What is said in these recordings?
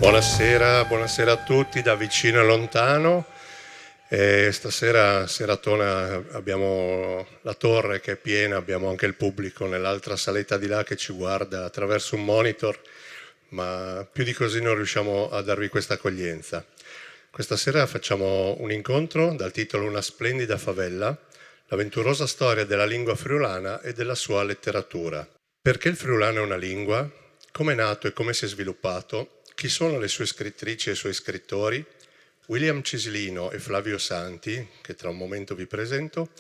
Buonasera a tutti da vicino e lontano. Stasera seratona, abbiamo la torre che è piena, abbiamo anche il pubblico nell'altra saletta di là che ci guarda attraverso un monitor, ma più di così non riusciamo a darvi questa accoglienza. Questa sera facciamo un incontro dal titolo Una splendida favela, l'avventurosa storia della lingua friulana e della sua letteratura. Perché il friulano è una lingua? Come è nato e come si è sviluppato? Chi sono le sue scrittrici e i suoi scrittori? William Cislino e Flavio Santi, che tra un momento vi presento,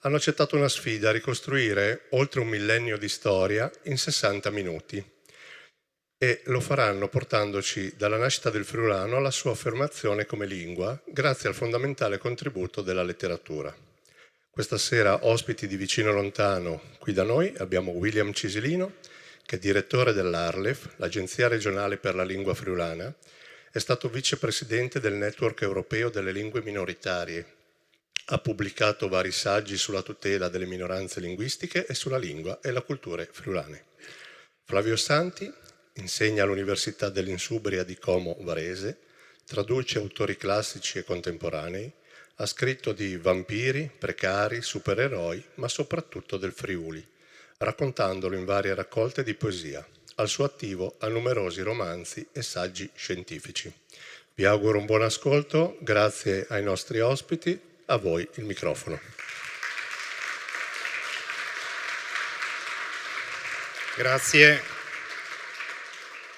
hanno accettato una sfida a ricostruire oltre un millennio di storia in 60 minuti e lo faranno portandoci dalla nascita del friulano alla sua affermazione come lingua, grazie al fondamentale contributo della letteratura. Questa sera ospiti di vicino e lontano qui da noi abbiamo William Cislino, che è direttore dell'Arlef, l'Agenzia regionale per la lingua friulana. È stato vicepresidente del Network europeo delle lingue minoritarie. Ha pubblicato vari saggi sulla tutela delle minoranze linguistiche e sulla lingua e la cultura friulane. Flavio Santi insegna all'Università dell'Insubria di Como Varese, traduce autori classici e contemporanei, ha scritto di vampiri, precari, supereroi, ma soprattutto del Friuli, raccontandolo in varie raccolte di poesia. Al suo attivo ha numerosi romanzi e saggi scientifici. Vi auguro un buon ascolto, grazie ai nostri ospiti, a voi il microfono. Grazie.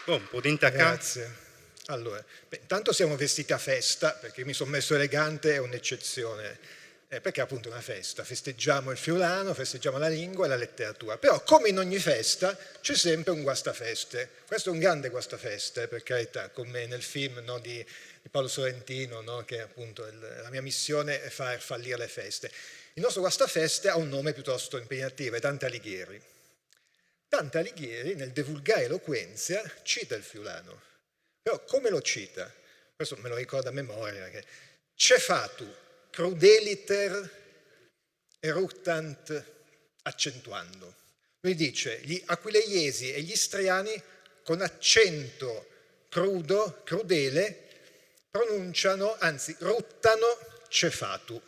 Un po' di intaccato. Grazie. Allora, intanto siamo vestiti a festa, perché mi sono messo elegante, è un'eccezione, perché è appunto una festa, festeggiamo il friulano, festeggiamo la lingua e la letteratura, però come in ogni festa c'è sempre un guastafeste. Questo è un grande guastafeste, per carità, come nel film, no, di Paolo Sorrentino, no, che appunto la mia missione è far fallire le feste. Il nostro guastafeste ha un nome piuttosto impegnativo, è Dante Alighieri. Dante Alighieri, nel De Vulgare Eloquenzia, cita il friulano. Però come lo cita? Questo me lo ricordo a memoria, che cefatu crudeliter eructant accentuando. Lui dice, gli aquileiesi e gli istriani con accento crudo, crudele, pronunciano, anzi ruttano cefatu.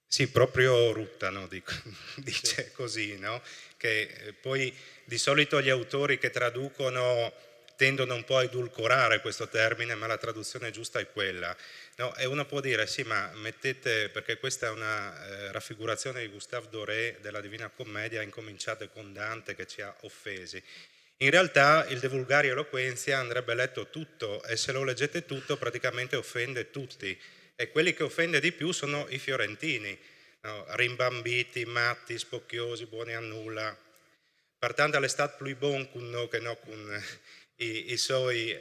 Sì, proprio ruttano, dice così, no? Che poi di solito gli autori che traducono tendono un po' a edulcorare questo termine, ma la traduzione giusta è quella. No? E uno può dire, sì, ma mettete, perché questa è una raffigurazione di Gustave Doré della Divina Commedia, incominciate con Dante che ci ha offesi. In realtà il De Vulgari Eloquenzia andrebbe letto tutto, e se lo leggete tutto praticamente offende tutti, e quelli che offende di più sono i fiorentini, no? Rimbambiti, matti, spocchiosi, buoni a nulla, partendo all'estat plus bon che no con i suoi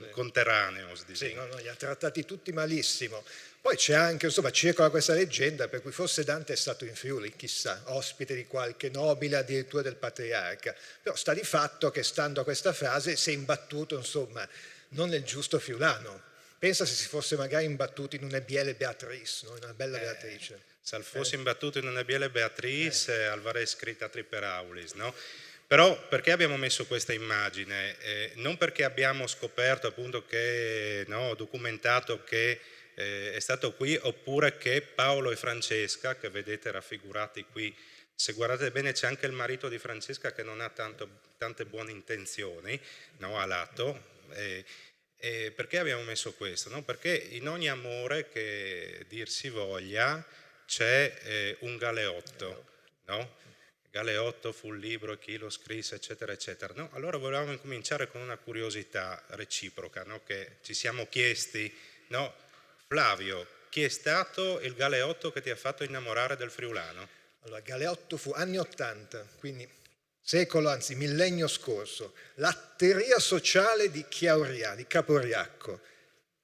conterranei. Sì, no, li ha trattati tutti malissimo. Poi c'è anche, insomma, circola questa leggenda per cui forse Dante è stato in Friuli, chissà, ospite di qualche nobile, addirittura del patriarca. Però sta di fatto che, stando a questa frase, si è imbattuto, insomma, non nel giusto friulano. Pensa se si fosse magari imbattuto in una biele Beatrice, no? In una bella Beatrice. Se fosse imbattuto in una biele Beatrice, avrei scritto triperaulis, no? Però perché abbiamo messo questa immagine? Non perché abbiamo scoperto appunto che, no, documentato che è stato qui, oppure che Paolo e Francesca, che vedete raffigurati qui, se guardate bene c'è anche il marito di Francesca che non ha tante buone intenzioni, no, a lato. Perché abbiamo messo questo? No? Perché in ogni amore che dir si voglia c'è un galeotto, no? Galeotto fu il libro e chi lo scrisse, eccetera, eccetera. No? Allora volevamo incominciare con una curiosità reciproca, no? Che ci siamo chiesti, no? Flavio, chi è stato il galeotto che ti ha fatto innamorare del friulano? Allora, Galeotto fu anni 80, quindi secolo, anzi millennio scorso, l'atteria sociale di Chiauria, di Caporiacco,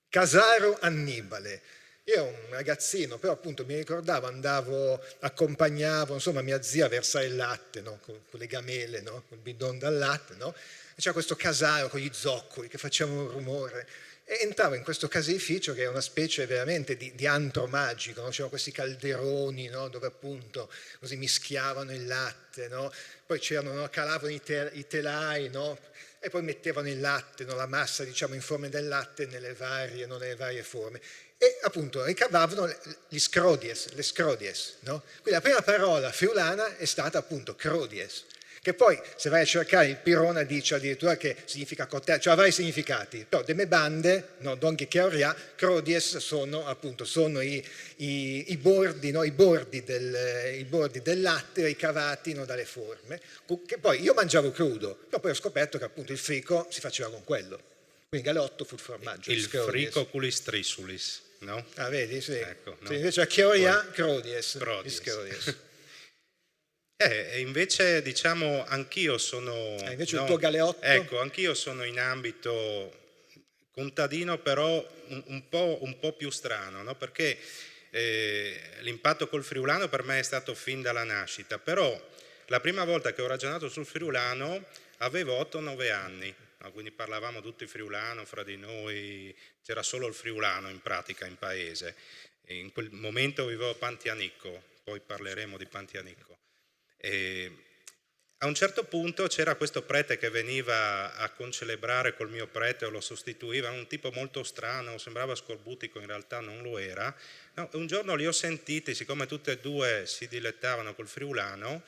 Casaro Annibale. Io ero un ragazzino, però appunto mi ricordavo, accompagnavo insomma mia zia a versare il latte, no? con le gamele, no? Con il bidon dal latte, no? E c'era questo casaro con gli zoccoli che facevano un rumore. E entravo in questo caseificio che è una specie veramente di antro magico, no? C'erano questi calderoni, no? Dove appunto così mischiavano il latte, no? Poi c'erano, no? Calavano i telai, no? e poi mettevano il latte, no, la massa diciamo in forma del latte nelle varie forme e appunto ricavavano le scrodies, no? Quindi la prima parola friulana è stata appunto crodies, che poi se vai a cercare il Pirona dice addirittura che significa cocktail, cioè ha vari significati, però delle bande, no, Donkey Cheoria, crodies sono appunto i bordi, no, i bordi del latte ricavati, no, dalle forme, che poi io mangiavo crudo, però poi ho scoperto che appunto il frico si faceva con quello, quindi galeotto fu il formaggio. Il frico culis trisulis, no? Ah, vedi, sì. Ecco, no? Sì, invece a Cheoria, crodies. Crodies. Scrodies. E invece diciamo anch'io sono... Invece no, il tuo galeotto? Ecco, anch'io sono in ambito contadino, però un po' più strano, no? Perché l'impatto col friulano per me è stato fin dalla nascita, però la prima volta che ho ragionato sul friulano avevo 8-9 anni, no? Quindi parlavamo tutti friulano fra di noi, c'era solo il friulano in pratica in paese. E in quel momento vivevo a Pantianicco, poi parleremo di Pantianicco. E a un certo punto c'era questo prete che veniva a concelebrare col mio prete o lo sostituiva, un tipo molto strano, sembrava scorbutico, in realtà non lo era. No, un giorno li ho sentiti, siccome tutte e due si dilettavano col friulano,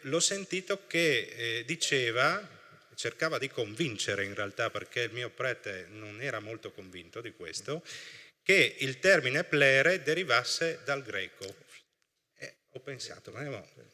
l'ho sentito che cercava di convincere in realtà, perché il mio prete non era molto convinto di questo, che il termine plere derivasse dal greco. Ho pensato,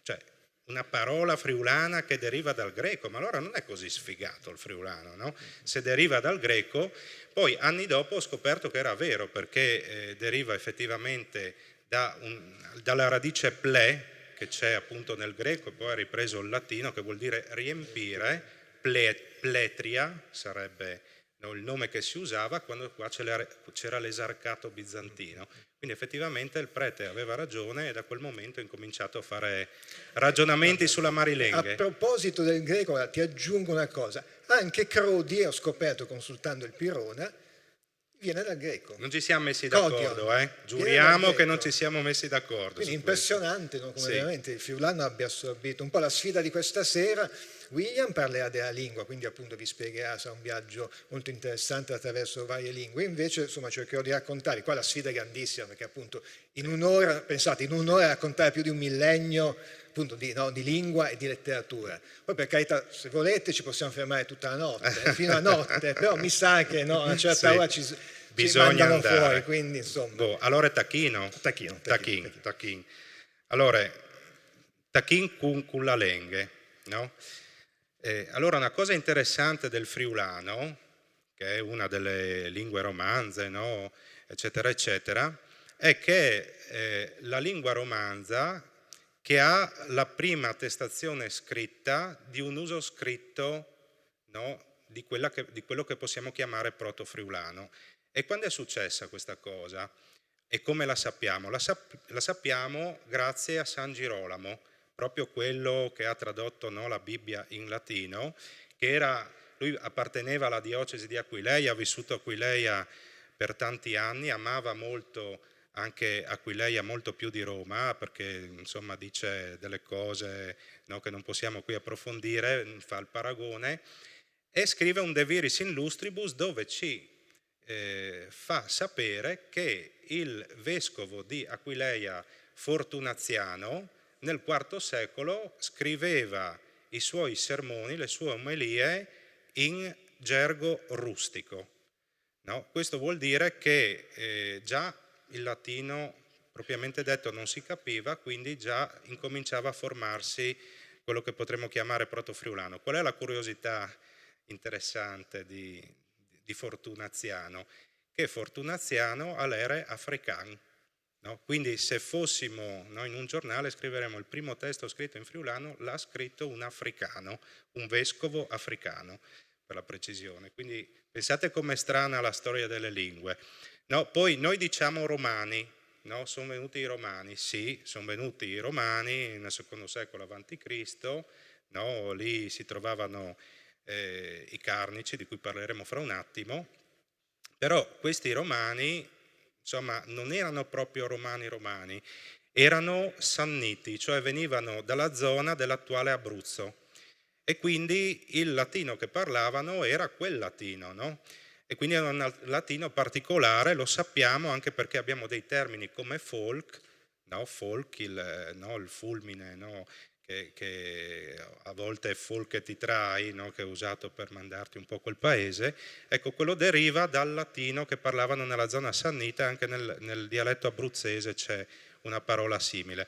cioè, una parola friulana che deriva dal greco, ma allora non è così sfigato il friulano, no? Se deriva dal greco, poi anni dopo ho scoperto che era vero, perché deriva effettivamente dalla radice ple, che c'è appunto nel greco, e poi ha ripreso il latino, che vuol dire riempire, pletria sarebbe, no, il nome che si usava quando qua c'era l'esarcato bizantino. Quindi effettivamente il prete aveva ragione e da quel momento ho incominciato a fare ragionamenti sulla Marilenghe. A proposito del greco, ti aggiungo una cosa, anche Crodi, ho scoperto consultando il Pirona, viene dal greco. Non ci siamo messi d'accordo, giuriamo che non ci siamo messi d'accordo. Quindi impressionante, no? Come veramente il friulano abbia assorbito un po' la sfida di questa sera. William parlerà della lingua, quindi appunto vi spiegherà, sarà un viaggio molto interessante attraverso varie lingue. Invece, insomma, cercherò di raccontare, qua la sfida è grandissima, perché appunto in un'ora, pensate, in un'ora raccontare più di un millennio appunto di lingua e di letteratura. Poi per carità, se volete ci possiamo fermare tutta la notte, fino a notte, però mi sa che no, a una certa ora bisogna mandano andare fuori, quindi insomma. Allora è tacchino. Allora, tachin con la lenghe, no? Allora una cosa interessante del friulano, che è una delle lingue romanze, no? Eccetera, eccetera, è che la lingua romanza che ha la prima attestazione scritta di un uso scritto, no? di quello che possiamo chiamare proto-friulano. E quando è successa questa cosa? E come la sappiamo? La sappiamo grazie a San Girolamo, proprio quello che ha tradotto, no, la Bibbia in latino, lui apparteneva alla diocesi di Aquileia, ha vissuto a Aquileia per tanti anni, amava molto anche Aquileia, molto più di Roma, perché insomma dice delle cose, no, che non possiamo qui approfondire, fa il paragone, e scrive un De Viris Illustribus dove ci fa sapere che il vescovo di Aquileia Fortunaziano nel IV secolo scriveva i suoi sermoni, le sue omelie in gergo rustico. No? Questo vuol dire che già il latino propriamente detto non si capiva, quindi già incominciava a formarsi quello che potremmo chiamare proto-friulano. Qual è la curiosità interessante di Fortunaziano? Che Fortunaziano all'ere african. No? Quindi se fossimo noi in un giornale scriveremo il primo testo scritto in friulano, l'ha scritto un africano, un vescovo africano per la precisione. Quindi pensate com'è strana la storia delle lingue. No? Poi noi diciamo romani, no? Sono venuti i romani, sì, sono venuti i romani nel secondo secolo a.C., no? Lì si trovavano i carnici di cui parleremo fra un attimo, però questi romani insomma non erano proprio romani, erano sanniti, cioè venivano dalla zona dell'attuale Abruzzo e quindi il latino che parlavano era quel latino, no? E quindi era un latino particolare, lo sappiamo anche perché abbiamo dei termini come folk, no? Folk, il fulmine, no? Che a volte è folk che ti trai, no? Che è usato per mandarti un po' quel paese. Ecco, quello deriva dal latino che parlavano nella zona sannita, anche nel dialetto abruzzese c'è una parola simile.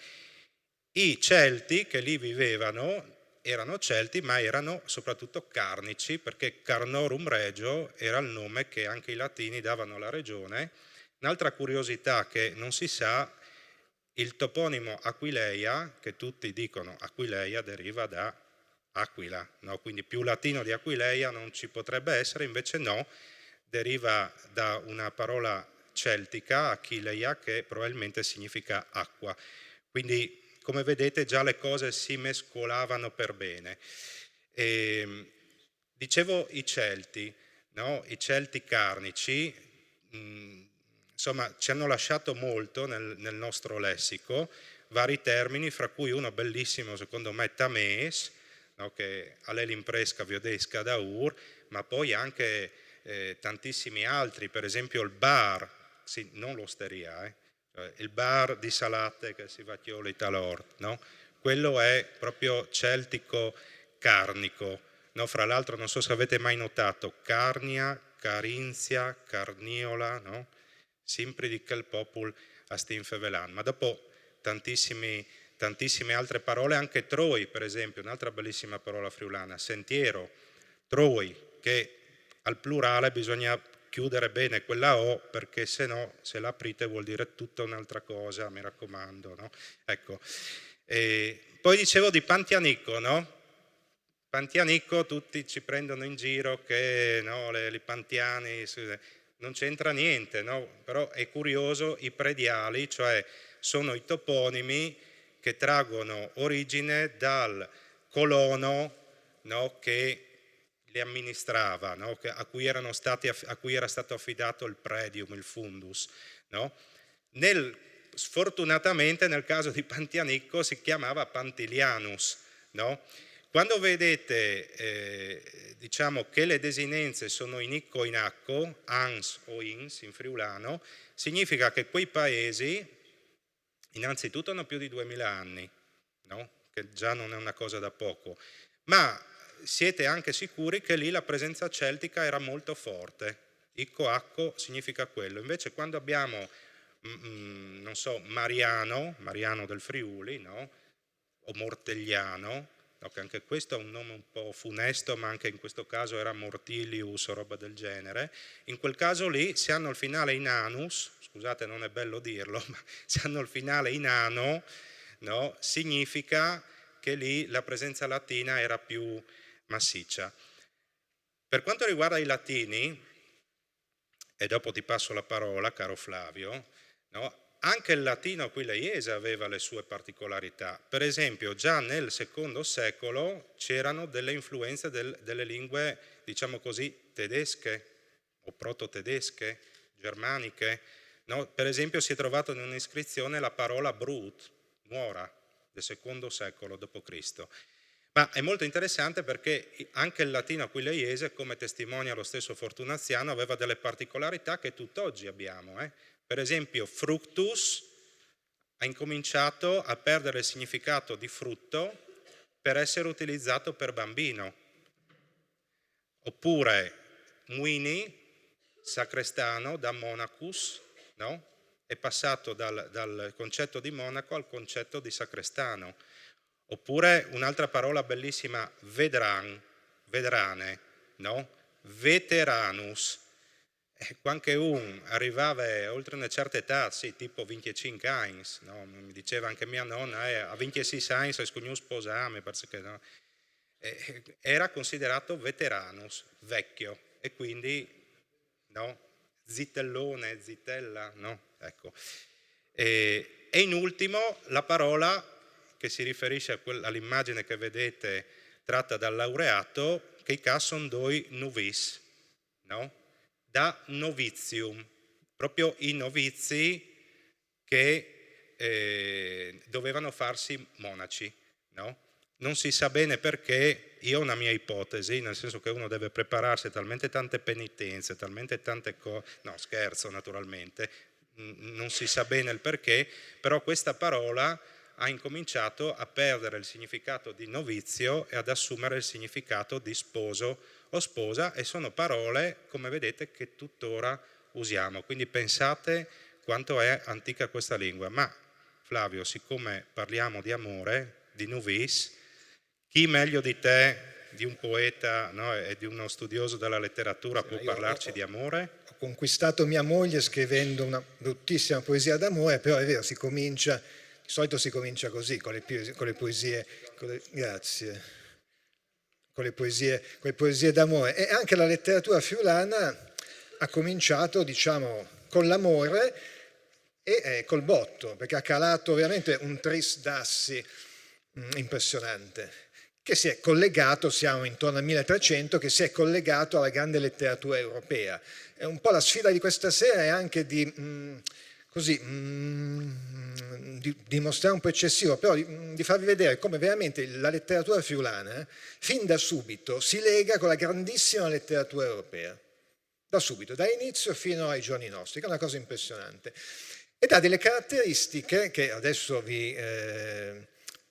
I Celti che lì vivevano erano Celti, ma erano soprattutto carnici, perché Carnorum Regio era il nome che anche i latini davano alla regione. Un'altra curiosità che non si sa, il toponimo Aquileia, che tutti dicono Aquileia, deriva da Aquila, no? Quindi più latino di Aquileia non ci potrebbe essere, invece no, deriva da una parola celtica, Aquileia, che probabilmente significa acqua. Quindi, come vedete, già le cose si mescolavano per bene. Dicevo i Celti, no? I Celti carnici, insomma, ci hanno lasciato molto nel nostro lessico, vari termini, fra cui uno bellissimo, secondo me, tames, no? Che all'elimpresca viodesca da ur, ma poi anche tantissimi altri, per esempio il bar, sì, non l'osteria, il bar di salate che si va chioli talort, no? Quello è proprio celtico carnico, no? Fra l'altro non so se avete mai notato, carnia, carinzia, carniola, no? Sempre di quel popolo a stinfevelan, ma dopo tantissime altre parole, anche troi per esempio, un'altra bellissima parola friulana, sentiero, troi, che al plurale bisogna chiudere bene quella O, perché se no, se la aprite vuol dire tutta un'altra cosa, mi raccomando, no? Ecco. Poi dicevo di Pantianicco, no? Pantianicco, tutti ci prendono in giro che no, i pantiani, non c'entra niente, no? Però è curioso, i prediali, cioè sono i toponimi che traggono origine dal colono, no, che li amministrava, no? A cui era stato affidato il predium, il fundus, no? Sfortunatamente nel caso di Pantianicco si chiamava Pantilianus, no? Quando vedete diciamo che le desinenze sono in icco o in acco, ans o ins in friulano, significa che quei paesi innanzitutto hanno più di 2000 anni, no? Che già non è una cosa da poco, ma siete anche sicuri che lì la presenza celtica era molto forte. Icco acco significa quello. Invece quando abbiamo non so, Mariano del Friuli, no? O Mortegliano, no? Che anche questo è un nome un po' funesto, ma anche in questo caso era Mortilius o roba del genere. In quel caso lì, se hanno il finale in anus, scusate non è bello dirlo, ma se hanno il finale in ano, no? Significa che lì la presenza latina era più massiccia. Per quanto riguarda i latini, e dopo ti passo la parola, caro Flavio, no? Anche il latino aquileiese aveva le sue particolarità. Per esempio, già nel secondo secolo c'erano delle influenze delle lingue, diciamo così, tedesche o proto-tedesche, germaniche. No? Per esempio si è trovato in un'iscrizione la parola brut, nuora, del secondo secolo d.C. Ma è molto interessante perché anche il latino aquileiese, come testimonia lo stesso Fortunaziano, aveva delle particolarità che tutt'oggi abbiamo. Per esempio, fructus ha incominciato a perdere il significato di frutto per essere utilizzato per bambino. Oppure muini, sacrestano, da monacus, no? È passato dal concetto di monaco al concetto di sacrestano. Oppure un'altra parola bellissima, vedrane, no? Veteranus. Quando un arrivava oltre una certa età, sì, tipo 25 anni, no? Mi diceva anche mia nonna, a 26 anni sono venuto a sposarmi, perché no? Era considerato veteranus, vecchio, e quindi, no? Zitellone, zitella, no? Ecco. E in ultimo la parola che si riferisce all'immagine che vedete tratta dal laureato, che i sono doi novis, no? Da novizium, proprio i novizi che dovevano farsi monaci, no? non si sa bene perché. Io ho una mia ipotesi, nel senso che uno deve prepararsi a talmente tante penitenze, talmente tante cose, no scherzo naturalmente, non si sa bene il perché, però questa parola ha incominciato a perdere il significato di novizio e ad assumere il significato di sposo o sposa, e sono parole, come vedete, che tuttora usiamo. Quindi pensate quanto è antica questa lingua. Ma Flavio, siccome parliamo di amore, di novice, chi meglio di te, di un poeta, no, e di uno studioso della letteratura, può parlarci di amore? Ho conquistato mia moglie scrivendo una bruttissima poesia d'amore, però è vero, di solito si comincia così, con le poesie, grazie, con le poesie d'amore. E anche la letteratura friulana ha cominciato, diciamo, con l'amore e col botto, perché ha calato veramente un tris d'assi impressionante, che si è collegato, siamo intorno al 1300, che si è collegato alla grande letteratura europea. È un po' la sfida di questa sera è anche di mostrare un po' eccessivo, però di farvi vedere come veramente la letteratura friulana fin da subito si lega con la grandissima letteratura europea, da subito, da inizio fino ai giorni nostri, che è una cosa impressionante. Ed ha delle caratteristiche che adesso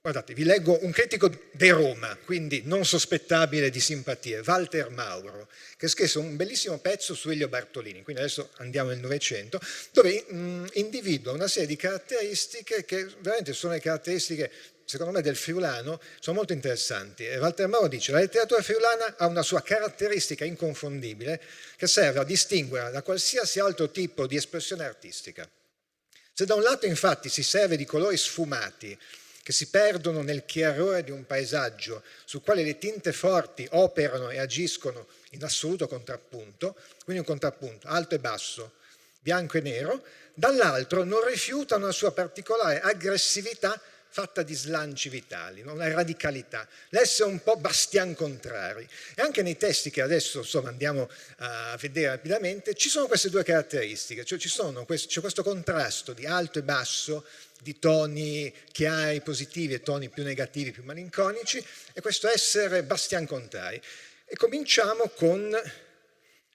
guardate, vi leggo un critico di Roma, quindi non sospettabile di simpatie, Walter Mauro, che scrisse un bellissimo pezzo su Elio Bartolini, quindi adesso andiamo nel Novecento, dove individua una serie di caratteristiche che veramente sono le caratteristiche, secondo me, del friulano, sono molto interessanti. E Walter Mauro dice: la letteratura friulana ha una sua caratteristica inconfondibile che serve a distinguere da qualsiasi altro tipo di espressione artistica. Se da un lato infatti si serve di colori sfumati che si perdono nel chiarore di un paesaggio sul quale le tinte forti operano e agiscono in assoluto contrappunto, quindi un contrappunto alto e basso, bianco e nero, dall'altro non rifiuta una sua particolare aggressività fatta di slanci vitali, una radicalità, l'essere un po' bastian contrari. E anche nei testi che adesso andiamo a vedere rapidamente ci sono queste due caratteristiche, cioè c'è questo contrasto di alto e basso, di toni chiari, positivi e toni più negativi, più malinconici, e questo essere bastian contrari. E cominciamo con,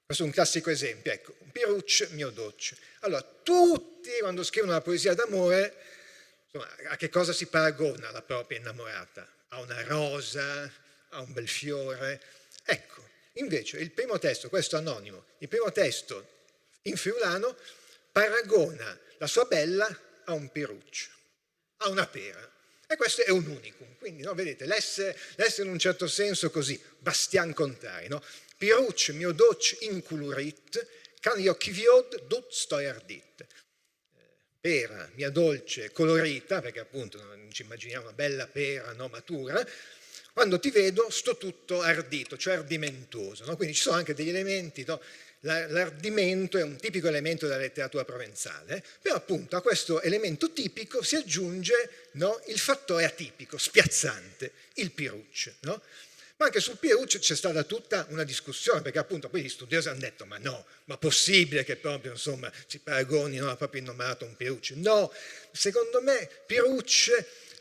questo è un classico esempio, ecco, Piruccio mio dolce. Allora, tutti quando scrivono una poesia d'amore, insomma, a che cosa si paragona la propria innamorata? A una rosa, a un bel fiore? Ecco, invece il primo testo, questo anonimo, il primo testo in friulano paragona la sua bella a un piruccio, a una pera. E questo è un unicum, quindi no, vedete, l'essere in un certo senso così, bastian contrari, no? Piruccio mio dolce inculurit, can io chi viod dut stoi ardit. Pera mia dolce colorita, perché appunto non ci immaginiamo una bella pera, no, matura, quando ti vedo sto tutto ardito, cioè ardimentoso, no? Quindi ci sono anche degli elementi, no? L'ardimento è un tipico elemento della letteratura provenzale, però appunto a questo elemento tipico si aggiunge, no, il fattore atipico, spiazzante, il piruccio, no? Ma anche sul piruccio c'è stata tutta una discussione, perché appunto poi gli studiosi hanno detto: ma no, ma possibile che proprio, insomma, si paragoni, no, proprio innomato a un piruccio? No, secondo me piruccio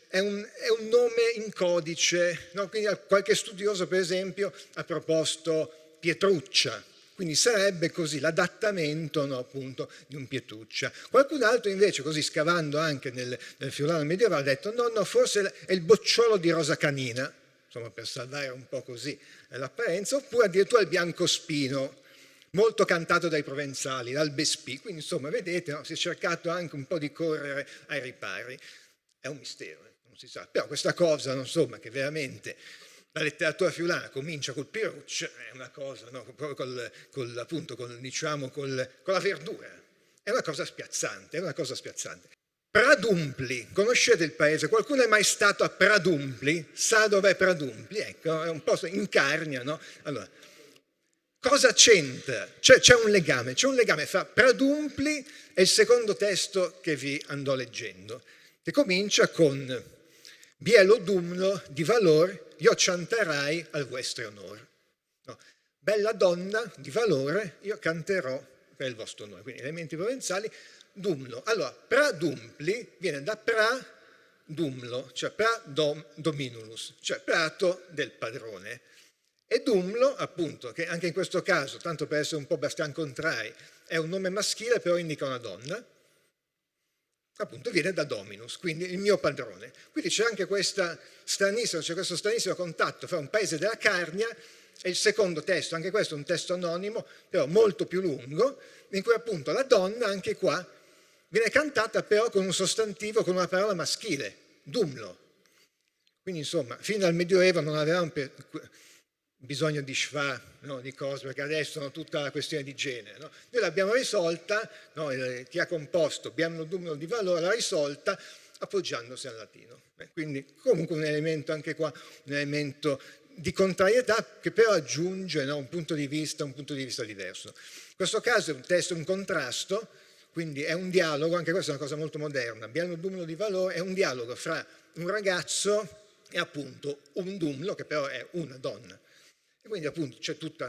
è un nome in codice, no? Quindi qualche studioso, per esempio, ha proposto Pietruccia, quindi sarebbe così l'adattamento, no, appunto, di un Pietruccia. Qualcun altro invece, così scavando anche nel friulano medievale, ha detto: no, forse è il bocciolo di Rosa Canina, insomma, per salvare un po' così l'apparenza, oppure addirittura il biancospino, molto cantato dai provenzali, l'albespì. Quindi insomma, vedete, no, si è cercato anche un po' di correre ai ripari. È un mistero, non si sa. Però questa cosa, insomma, che veramente la letteratura friulana comincia col piruccio, è una cosa, no, appunto, diciamo, con la verdura. È una cosa spiazzante, Pradumpli, conoscete il paese? Qualcuno è mai stato a Pradumpli? Sa dov'è Pradumpli? Ecco, è un posto in Carnia, no? Allora, cosa c'entra? C'è un legame fra Pradumpli e il secondo testo che vi andò leggendo, che comincia con Bielo dumno di valor, io canterai al vostro onore. No. Bella donna di valore, io canterò per il vostro onore. Quindi elementi provenzali. Dumno. Allora, pradumpli viene da dumlo, cioè dominulus, cioè prato del padrone. E dumlo, appunto, che anche in questo caso, tanto per essere un po' Bastian Contrari, è un nome maschile, però indica una donna, appunto viene da dominus, quindi il mio padrone. Quindi c'è anche questo stranissimo contatto fra un paese della Carnia e il secondo testo, anche questo è un testo anonimo, però molto più lungo, in cui appunto la donna, anche qua, viene cantata però con un sostantivo, con una parola maschile, dumlo. Quindi insomma, fino al Medioevo non avevamo bisogno di schwa, no, di cose, perché adesso è tutta la questione di genere. No? Noi l'abbiamo risolta, no, chi ha composto Biamno Dumlo di Valore l'ha risolta appoggiandosi al latino. Quindi comunque un elemento anche qua, un elemento di contrarietà che però aggiunge, no, un punto di vista diverso. In questo caso è un testo in contrasto, quindi è un dialogo, anche questa è una cosa molto moderna. Biamno Dumlo di Valore è un dialogo fra un ragazzo e appunto un dumlo che però è una donna. E quindi appunto c'è tutta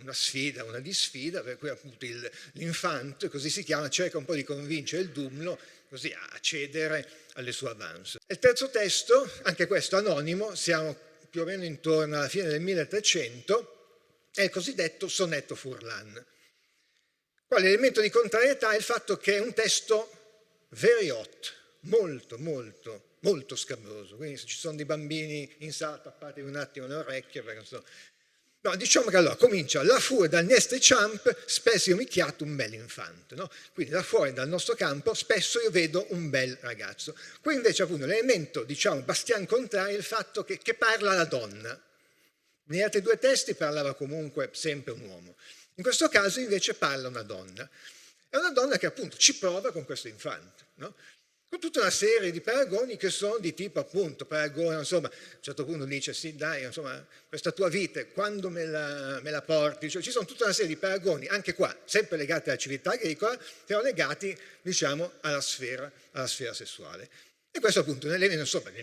una sfida, una disfida, per cui appunto l'infante, così si chiama, cerca un po' di convincere il dumlo così a cedere alle sue avance. E il terzo testo, anche questo anonimo, siamo più o meno intorno alla fine del 1300, è il cosiddetto sonetto Furlan. Qua l'elemento di contrarietà è il fatto che è un testo very hot, molto scabroso, quindi se ci sono dei bambini in sala tappatevi un attimo le orecchie perché no, diciamo che allora comincia là fuori dal Nieste Champ spesso io mi chiatto un bel infante, no? Quindi là fuori dal nostro campo spesso io vedo un bel ragazzo. Qui invece appunto l'elemento, diciamo, Bastian Contrari è il fatto che parla la donna. Negli altri due testi parlava comunque sempre un uomo. In questo caso invece parla una donna. È una donna che appunto ci prova con questo infante, no? Con tutta una serie di paragoni che sono di tipo appunto paragone, insomma, a un certo punto dice sì dai, insomma, questa tua vita, quando me la porti? Cioè, ci sono tutta una serie di paragoni, anche qua, sempre legati alla civiltà agricola, però legati, diciamo, alla sfera sessuale. E questo appunto nel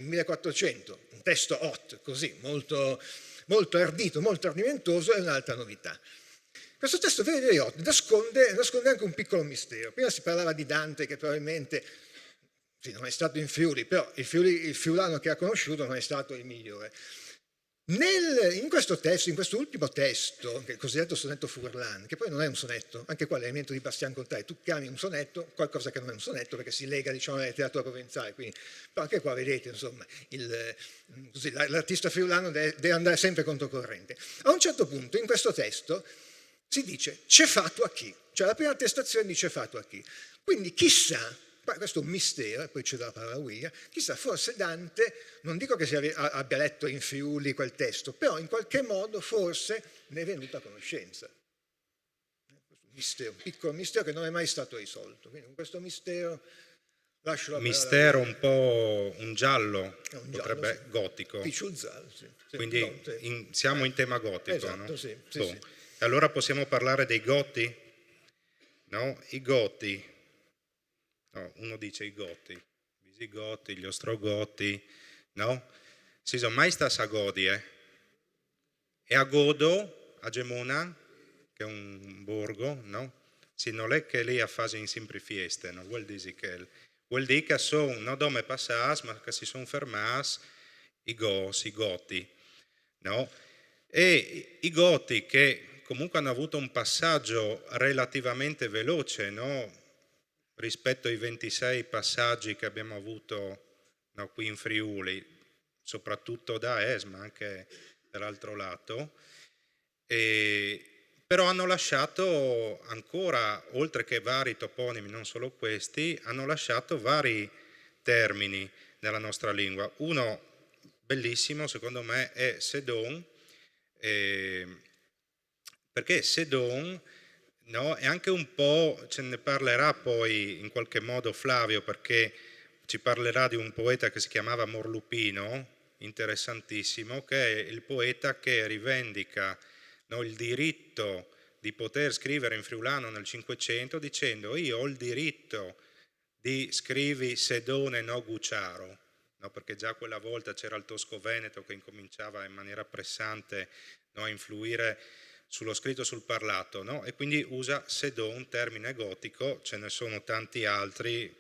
1400, un testo hot, così, molto ardito, molto ardimentoso, è un'altra novità. Questo testo very hot nasconde anche un piccolo mistero. Prima si parlava di Dante che probabilmente sì, non è stato in Friuli, però il friulano che ha conosciuto non è stato il migliore. In questo testo, in questo ultimo testo, che è il cosiddetto sonetto Furlan, che poi non è un sonetto, anche qua l'elemento di Bastian Contrari, tu chiami un sonetto qualcosa che non è un sonetto perché si lega, diciamo, alla letteratura provenzale, quindi, però anche qua vedete, insomma, l'artista friulano deve andare sempre controcorrente. A un certo punto in questo testo si dice c'è fatto a chi, cioè la prima attestazione dice fatto a chi, quindi chissà. Questo è un mistero, e poi c'è la parola William, chissà, forse Dante, non dico che abbia letto in Friuli quel testo, però in qualche modo forse ne è venuta a conoscenza. Un piccolo mistero che non è mai stato risolto. Quindi con questo mistero lascio la parola. Mistero un po' un giallo, potrebbe sì. Gotico. Picciuzzalo, sì. Quindi siamo in tema gotico, esatto, no? Sì. Allora possiamo parlare dei Goti? No? I Goti. No, uno dice i Goti, i Visigoti, gli Ostrogoti, no? Si sono mai stati a Godi, E a Godo, a Gemona, che è un borgo, no? Si non è che lì a fase in sempre fieste, no? Vuol dire che sono, non dove passas, ma che si sono fermas i Goti, no? E i Goti che comunque hanno avuto un passaggio relativamente veloce, no? Rispetto ai 26 passaggi che abbiamo avuto, no, qui in Friuli, soprattutto da ma anche dall'altro lato, però hanno lasciato ancora, oltre che vari toponimi, non solo questi, hanno lasciato vari termini nella nostra lingua. Uno bellissimo, secondo me, è Sedon, perché Sedon, no, e anche un po', ce ne parlerà poi in qualche modo Flavio, perché ci parlerà di un poeta che si chiamava Morlupino, interessantissimo, che è il poeta che rivendica, no, il diritto di poter scrivere in friulano nel Cinquecento dicendo io ho il diritto di scrivi Sedone no Gucciaro, no, perché già quella volta c'era il Tosco-Veneto che incominciava in maniera pressante, no, a influire sullo scritto, sul parlato, no? E quindi usa Sedon, termine gotico, ce ne sono tanti altri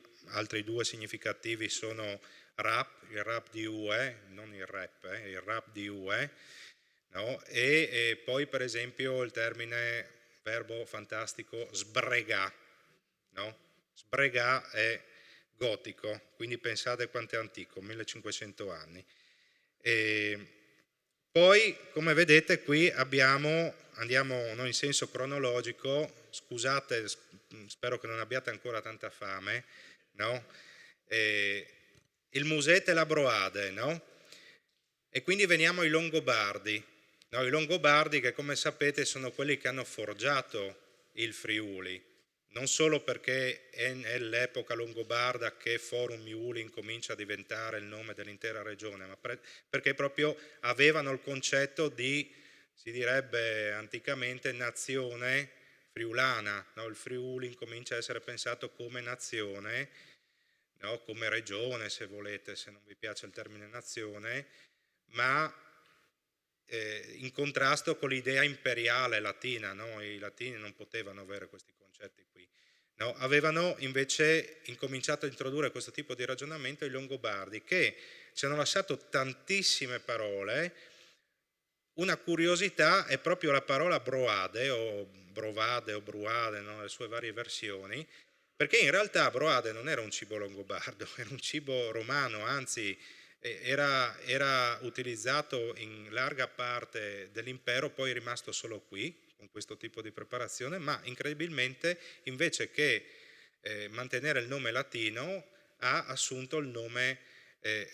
due significativi sono rap, il rap di UE, non il rap, il rap di UE, no? E poi per esempio il termine, verbo fantastico, sbrega, no? Sbrega è gotico, quindi pensate quanto è antico, 1500 anni. E poi, come vedete, qui andiamo no, in senso cronologico, scusate, spero che non abbiate ancora tanta fame, no? Il Musette e la Broade, no? E quindi veniamo ai Longobardi, no? I Longobardi che, come sapete, sono quelli che hanno forgiato il Friuli, non solo perché è nell'epoca longobarda che Forum Friuli incomincia a diventare il nome dell'intera regione, ma perché proprio avevano il concetto di, si direbbe anticamente, nazione friulana, no? Il Friuli incomincia a essere pensato come nazione, no? Come regione se volete, se non vi piace il termine nazione, ma in contrasto con l'idea imperiale latina, no? I latini non potevano avere questi concetti qui. No? Avevano invece incominciato a introdurre questo tipo di ragionamento i Longobardi, che ci hanno lasciato tantissime parole. Una curiosità è proprio la parola broade o brovade o bruade, no? Le sue varie versioni, perché in realtà broade non era un cibo longobardo, era un cibo romano, anzi era utilizzato in larga parte dell'impero, poi è rimasto solo qui con questo tipo di preparazione, ma incredibilmente invece che mantenere il nome latino ha assunto il nome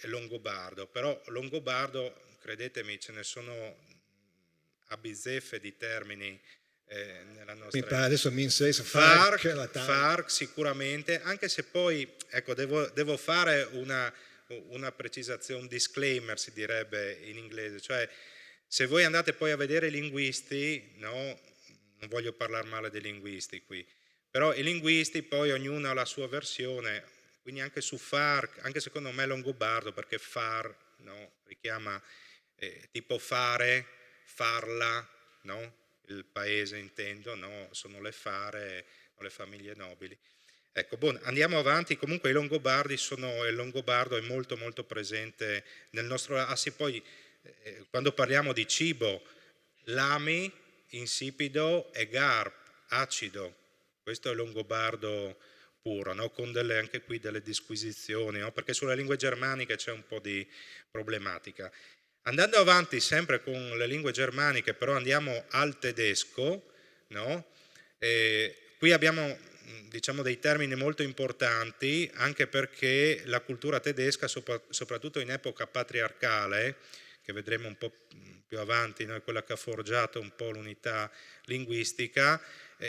longobardo. Però longobardo, credetemi, ce ne sono a bizzeffe di termini nella nostra... Mi pare adesso mi inserisco FARC sicuramente, anche se poi ecco, devo fare una precisazione, un disclaimer si direbbe in inglese, cioè se voi andate poi a vedere i linguisti, no, non voglio parlare male dei linguisti qui, però i linguisti poi ognuno ha la sua versione, quindi anche su FARC, anche secondo me è longobardo, perché far, no, richiama tipo fare, farla, no? Il paese intendo, no? Sono le fare, le famiglie nobili. Ecco, andiamo avanti. Comunque i Longobardi il longobardo è molto molto presente nel nostro... Ah sì, poi quando parliamo di cibo, lami, insipido e garp, acido, questo è il longobardo puro, no? Con anche qui delle disquisizioni, no? Perché sulle lingue germaniche c'è un po' di problematica. Andando avanti sempre con le lingue germaniche, però andiamo al tedesco, no? Qui abbiamo diciamo dei termini molto importanti, anche perché la cultura tedesca, soprattutto in epoca patriarcale, che vedremo un po' più avanti, no? È quella che ha forgiato un po' l'unità linguistica,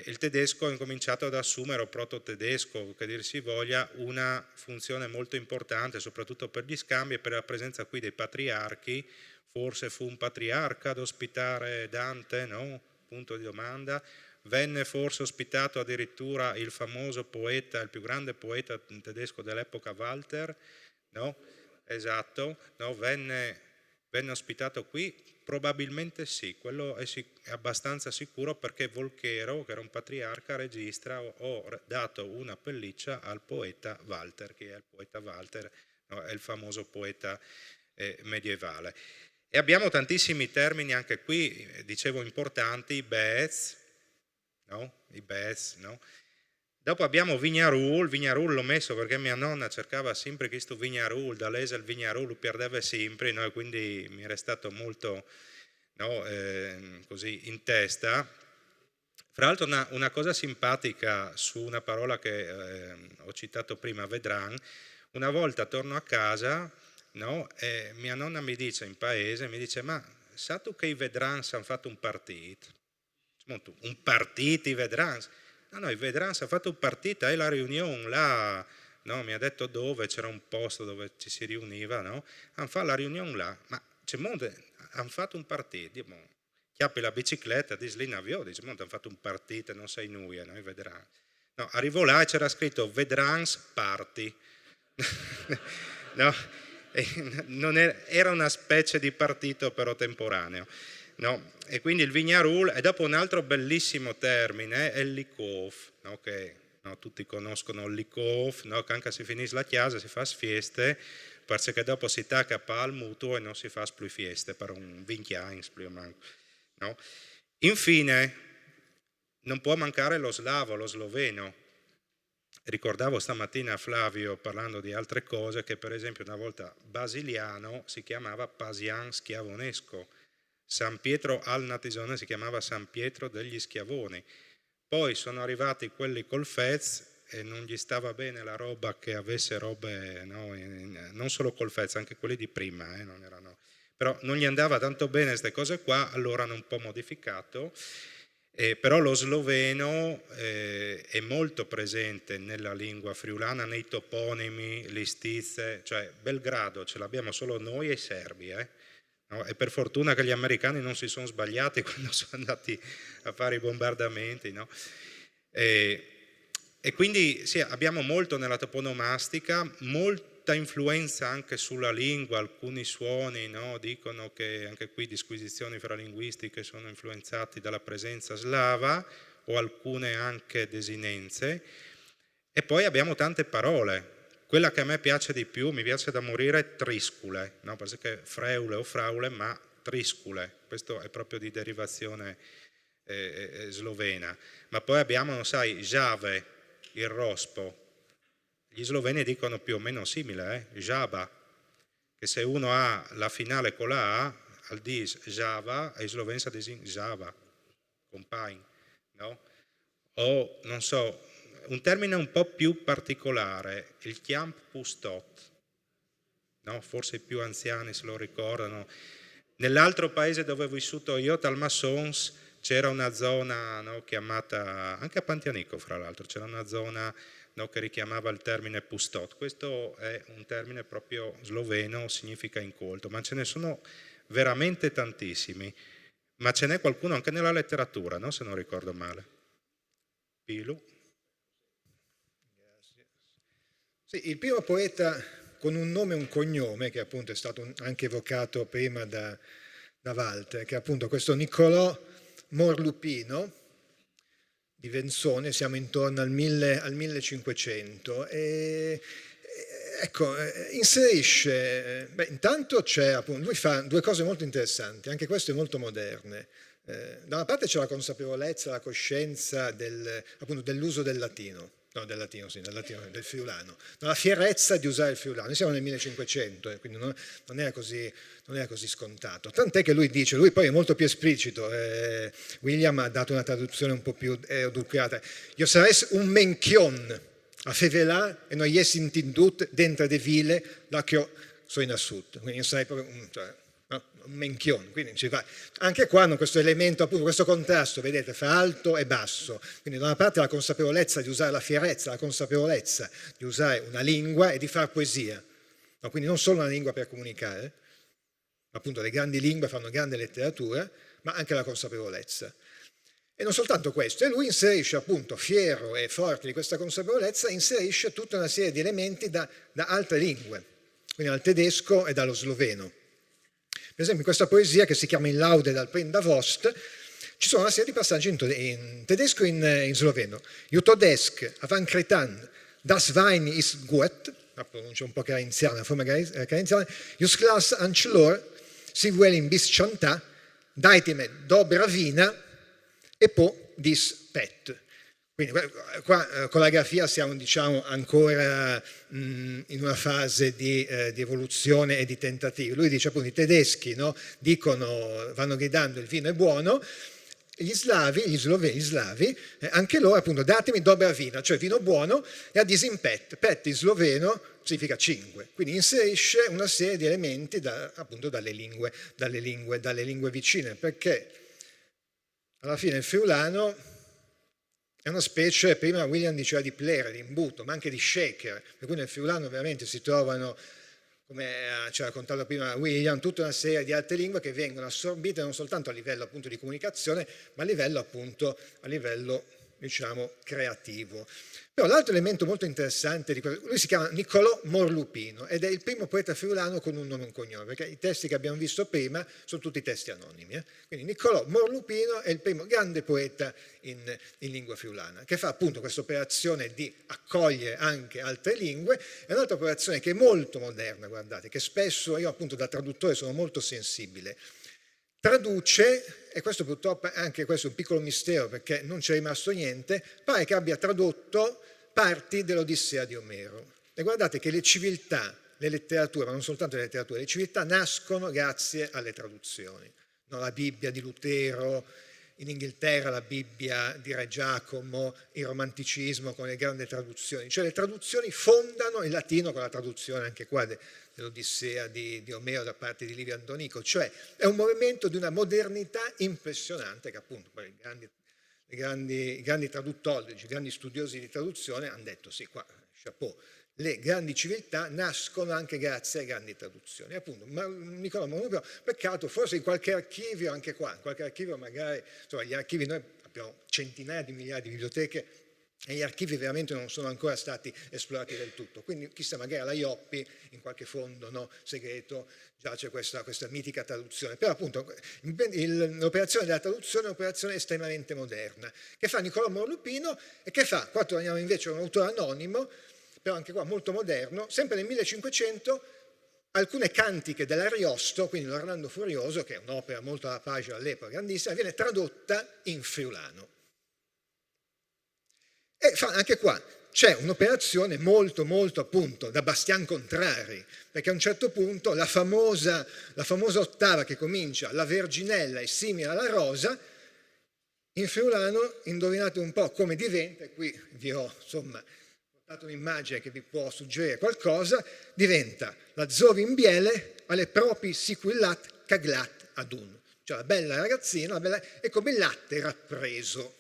il tedesco ha incominciato ad assumere, o proto-tedesco, che dir si voglia, una funzione molto importante, soprattutto per gli scambi e per la presenza qui dei patriarchi. Forse fu un patriarca ad ospitare Dante, no? Punto di domanda. Venne forse ospitato addirittura il famoso poeta, il più grande poeta tedesco dell'epoca, Walter, no? Esatto, no? Venne ospitato qui? Probabilmente sì, quello è abbastanza sicuro, perché Volchero, che era un patriarca, registra: ho dato una pelliccia al poeta Walter, che è il poeta Walter, no? È il famoso poeta medievale. E abbiamo tantissimi termini anche qui, dicevo importanti, i Beez, no? I Beez, no? Dopo abbiamo Vignarul l'ho messo perché mia nonna cercava sempre questo Vignarul, da lei il Vignarul lo perdeva sempre, no? E quindi mi è restato molto, no? Così in testa. Fra l'altro una cosa simpatica su una parola che ho citato prima, vedran, una volta torno a casa, no? E mia nonna mi dice in paese, mi dice: ma sa tu che i Vedrans hanno fatto un partito? Un partito i Vedrans? No, i Vedrans hanno fatto un partito, e la riunione là, no? Mi ha detto dove, c'era un posto dove ci si riuniva, no? Hanno fatto la riunione là, ma c'è monte, hanno fatto un partito, chiappi la bicicletta, dice lì navio, dice monte, hanno fatto un partito, non sei nuia, no? I Vedrans. No, arrivo là e c'era scritto Vedrans Party. No? Non era una specie di partito però temporaneo, no? E quindi il Vignarul, e dopo un altro bellissimo termine è il Likov, no? Che no, tutti conoscono il Likov, no? Che anche se finisce la chiesa si fa fieste, perché dopo si tacca al mutuo e non si fa più feste per un 20 anni, no? Infine, non può mancare lo slavo, lo sloveno. Ricordavo stamattina a Flavio, parlando di altre cose, che per esempio una volta Basiliano si chiamava Pasian Schiavonesco, San Pietro al Natisone si chiamava San Pietro degli Schiavoni. Poi sono arrivati quelli col Fez e non gli stava bene la roba che avesse robe, no, non solo col Fez, anche quelli di prima, non erano, però non gli andava tanto bene queste cose qua, allora hanno un po' modificato. Però lo sloveno è molto presente nella lingua friulana, nei toponimi, listizze, cioè Belgrado ce l'abbiamo solo noi e i serbi, no? E per fortuna che gli americani non si sono sbagliati quando sono andati a fare i bombardamenti, no? E quindi sì, abbiamo molto nella toponomastica, molta influenza anche sulla lingua, alcuni suoni, no? Dicono che anche qui disquisizioni fra linguistiche sono influenzati dalla presenza slava o alcune anche desinenze. E poi abbiamo tante parole. Quella che a me piace di più, mi piace da morire, è triscule, no? Perché freule o fraule, ma triscule, questo è proprio di derivazione slovena. Ma poi abbiamo, non sai, jave, il rospo. Gli sloveni dicono più o meno simile, Java, che se uno ha la finale con la A, al dis Java, e in slovensa disin Java, compagno, no? O, non so, un termine un po' più particolare, il chiamp pustot, no? Forse i più anziani se lo ricordano. Nell'altro paese dove ho vissuto io, Talmassons, c'era una zona, no, chiamata, anche a Pantianico fra l'altro, c'era una zona, no, che richiamava il termine pustot. Questo è un termine proprio sloveno, significa incolto, ma ce ne sono veramente tantissimi. Ma ce n'è qualcuno anche nella letteratura, no? Se non ricordo male. Pilu? Sì, il primo poeta con un nome e un cognome, che appunto è stato anche evocato prima da Walter, che è appunto questo Niccolò Morlupino di Venzone, siamo intorno al 1500, e ecco, inserisce, intanto c'è appunto, lui fa due cose molto interessanti, anche queste molto moderne. Da una parte c'è la consapevolezza, la coscienza appunto dell'uso del latino, del friulano, la fierezza di usare il friulano. Noi siamo nel 1500, quindi non era così scontato. Tant'è che lui dice, lui poi è molto più esplicito, William ha dato una traduzione un po' più educata. Io sarei un menchion a fevelà e non gli intindut dentro de vile la che sono in assut. Quindi io sarei proprio un menchion, quindi anche qua hanno questo elemento, appunto questo contrasto, vedete, fra alto e basso, quindi da una parte la consapevolezza di usare la fierezza, la consapevolezza di usare una lingua e di fare poesia, no? Quindi non solo una lingua per comunicare, appunto le grandi lingue fanno grande letteratura, ma anche la consapevolezza. E non soltanto questo, e lui inserisce appunto, fiero e forte di questa consapevolezza, inserisce tutta una serie di elementi da altre lingue, quindi dal tedesco e dallo sloveno. Per esempio in questa poesia che si chiama In laude dal Prindavost ci sono una serie di passaggi in tedesco e in sloveno. Jutodesk, avan cretan, das Wein ist gut, la pronuncia un po' carenziana, la forma carenziana, Jus glas ancelor, si vuelin bis chanta, daitime dobra vina, e po dis pet. Quindi qua con la grafia siamo, diciamo, ancora in una fase di evoluzione e di tentativo. Lui dice appunto i tedeschi, no, vanno gridando il vino è buono, gli slavi, anche loro appunto datemi dobra vina, cioè vino buono, e a disimpet, pet in sloveno significa 5, quindi inserisce una serie di elementi appunto dalle lingue vicine, perché alla fine il friulano è una specie, prima William diceva di plere, di imbuto, ma anche di shaker, per cui nel friulano veramente si trovano, come ci ha raccontato prima William, tutta una serie di altre lingue che vengono assorbite non soltanto a livello appunto di comunicazione, ma a livello diciamo, creativo. Però l'altro elemento molto interessante, lui si chiama Niccolò Morlupino ed è il primo poeta friulano con un nome e un cognome, perché i testi che abbiamo visto prima sono tutti testi anonimi. Quindi Niccolò Morlupino è il primo grande poeta in lingua friulana, che fa appunto questa operazione di accogliere anche altre lingue. È un'altra operazione che è molto moderna, guardate, che spesso io appunto da traduttore sono molto sensibile. Traduce, e questo purtroppo anche questo è un piccolo mistero perché non c'è rimasto niente, pare che abbia tradotto parti dell'Odissea di Omero. E guardate che le civiltà, le letterature, ma non soltanto le letterature, le civiltà nascono grazie alle traduzioni. No, la Bibbia di Lutero, in Inghilterra la Bibbia di Re Giacomo, il romanticismo con le grandi traduzioni. Cioè le traduzioni fondano il latino con la traduzione anche qua dell'Odissea di Omero da parte di Livio Andonico. Cioè è un movimento di una modernità impressionante che appunto i grandi traduttori, i grandi studiosi di traduzione hanno detto sì, qua, chapeau. Le grandi civiltà nascono anche grazie alle grandi traduzioni. Appunto, Niccolò Morlupino, peccato, forse in qualche archivio, anche qua, in qualche archivio magari, insomma, gli archivi, noi abbiamo centinaia di migliaia di biblioteche e gli archivi veramente non sono ancora stati esplorati del tutto. Quindi chissà, magari alla Ioppi, in qualche fondo segreto, giace questa mitica traduzione. Però appunto l'operazione della traduzione è un'operazione estremamente moderna, che fa Niccolò Morlupino e che fa, qua torniamo invece a un autore anonimo, però anche qua molto moderno, sempre nel 1500, alcune cantiche dell'Ariosto, quindi l'Orlando Furioso, che è un'opera molto alla pagina all'epoca, grandissima, viene tradotta in friulano. E anche qua c'è un'operazione molto, molto appunto da Bastian Contrari, perché a un certo punto la famosa ottava che comincia, la Verginella è simile alla rosa, in friulano, indovinate un po' come diventa, e qui vi ho insomma un'immagine che vi può suggerire qualcosa, diventa la zovi in biele alle propi siquillat caglat adun, cioè la bella ragazzina, è come il latte rappreso.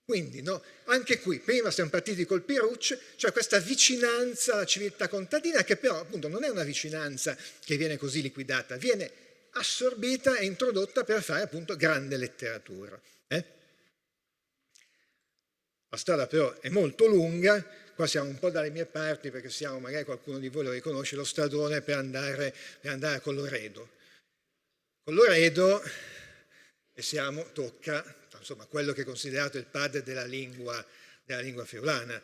Quindi no, anche qui, prima siamo partiti col Piruccio, cioè questa vicinanza alla civiltà contadina che però appunto non è una vicinanza che viene così liquidata, viene assorbita e introdotta per fare appunto grande letteratura. La strada però è molto lunga. Qua siamo un po' dalle mie parti perché magari qualcuno di voi lo riconosce, lo stradone per andare a Colloredo. Colloredo, e tocca insomma quello che è considerato il padre della lingua friulana,